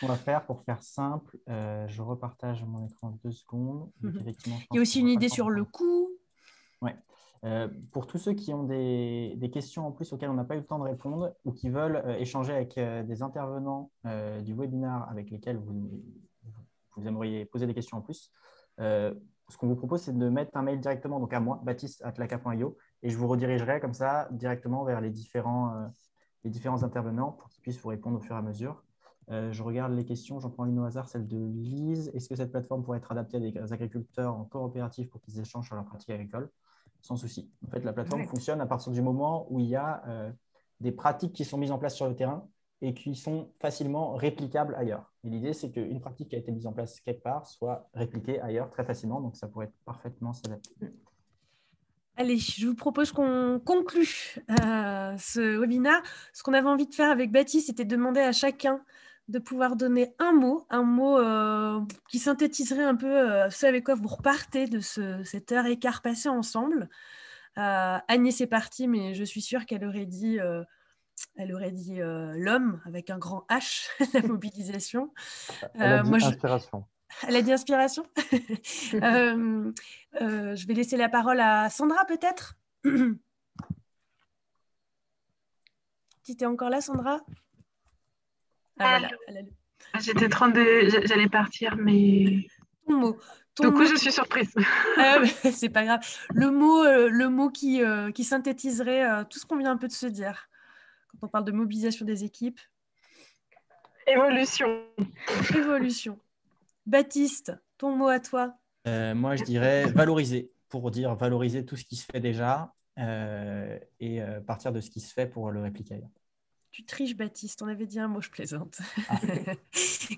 va faire, pour faire simple, je repartage mon écran 2 secondes. Donc, effectivement, il y a aussi une idée sur le coût. Oui. Pour tous ceux qui ont des questions en plus auxquelles on n'a pas eu le temps de répondre ou qui veulent échanger avec des intervenants du webinaire avec lesquels vous aimeriez poser des questions en plus, ce qu'on vous propose, c'est de mettre un mail directement donc à moi, baptiste@laca.io, et je vous redirigerai comme ça directement vers les différents intervenants pour qu'ils puissent vous répondre au fur et à mesure. Je regarde les questions, j'en prends une au hasard, celle de Lise. Est-ce que cette plateforme pourrait être adaptée à des agriculteurs en coopérative pour qu'ils échangent sur leurs pratiques agricoles? Sans souci. En fait, la plateforme fonctionne à partir du moment où il y a des pratiques qui sont mises en place sur le terrain et qui sont facilement réplicables ailleurs. Et l'idée, c'est qu'une pratique qui a été mise en place quelque part soit répliquée ailleurs très facilement. Donc, ça pourrait parfaitement s'adapter. Allez, je vous propose qu'on conclue ce webinaire. Ce qu'on avait envie de faire avec Baptiste, c'était de demander à chacun de pouvoir donner un mot qui synthétiserait un peu ce avec quoi vous repartez de cette heure et quart passée ensemble. Agnès est partie, mais je suis sûre qu'elle aurait dit l'homme avec un grand H, la mobilisation. Elle a dit inspiration. Elle a dit inspiration. Je vais laisser la parole à Sandra, peut-être. Tu es encore là, Sandra? Voilà. J'étais j'allais partir, mais… Ton mot. Du coup, je suis surprise. C'est pas grave. Le mot qui synthétiserait tout ce qu'on vient un peu de se dire quand on parle de mobilisation des équipes. Évolution. Évolution. Baptiste, ton mot à toi? Moi, je dirais valoriser. pour dire valoriser tout ce qui se fait déjà et partir de ce qui se fait pour le répliquer ailleurs. Tu triches, Baptiste, on avait dit un mot, je plaisante. Ah.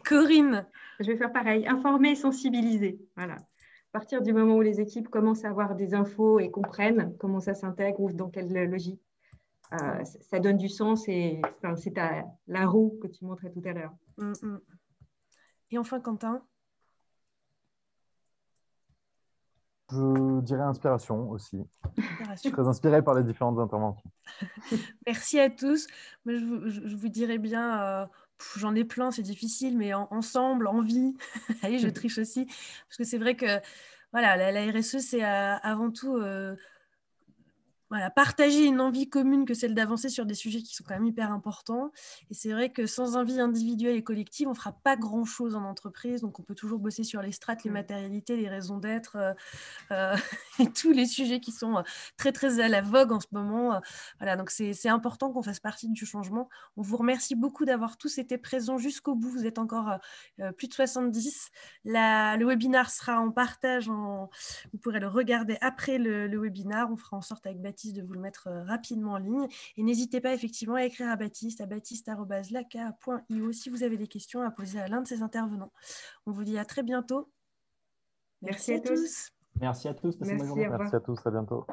Corinne. Je vais faire pareil, informer et sensibiliser. Voilà. À partir du moment où les équipes commencent à avoir des infos et comprennent comment ça s'intègre ou dans quelle logique, ça donne du sens et c'est la roue que tu montrais tout à l'heure. Et enfin, Quentin. Je dirais inspiration aussi. Je suis très inspirée par les différentes interventions. Merci à tous. Moi, je vous dirais bien, j'en ai plein, c'est difficile, mais ensemble, envie. Allez, je triche aussi. Parce que c'est vrai que voilà, la RSE, c'est avant tout partager une envie commune que celle d'avancer sur des sujets qui sont quand même hyper importants. Et c'est vrai que sans envie individuelle et collective, on ne fera pas grand-chose en entreprise. Donc, on peut toujours bosser sur les strates, les matérialités, les raisons d'être et tous les sujets qui sont très, très à la vogue en ce moment. Voilà, donc c'est important qu'on fasse partie du changement. On vous remercie beaucoup d'avoir tous été présents jusqu'au bout. Vous êtes encore plus de 70. Le webinaire sera en partage. Vous pourrez le regarder après le webinaire. On fera en sorte avec Baptiste de vous le mettre rapidement en ligne. Et n'hésitez pas effectivement à écrire à baptiste@laca.io si vous avez des questions à poser à l'un de ces intervenants. On vous dit à très bientôt. Merci à tous. Merci à tous. Merci, Merci à tous. À bientôt.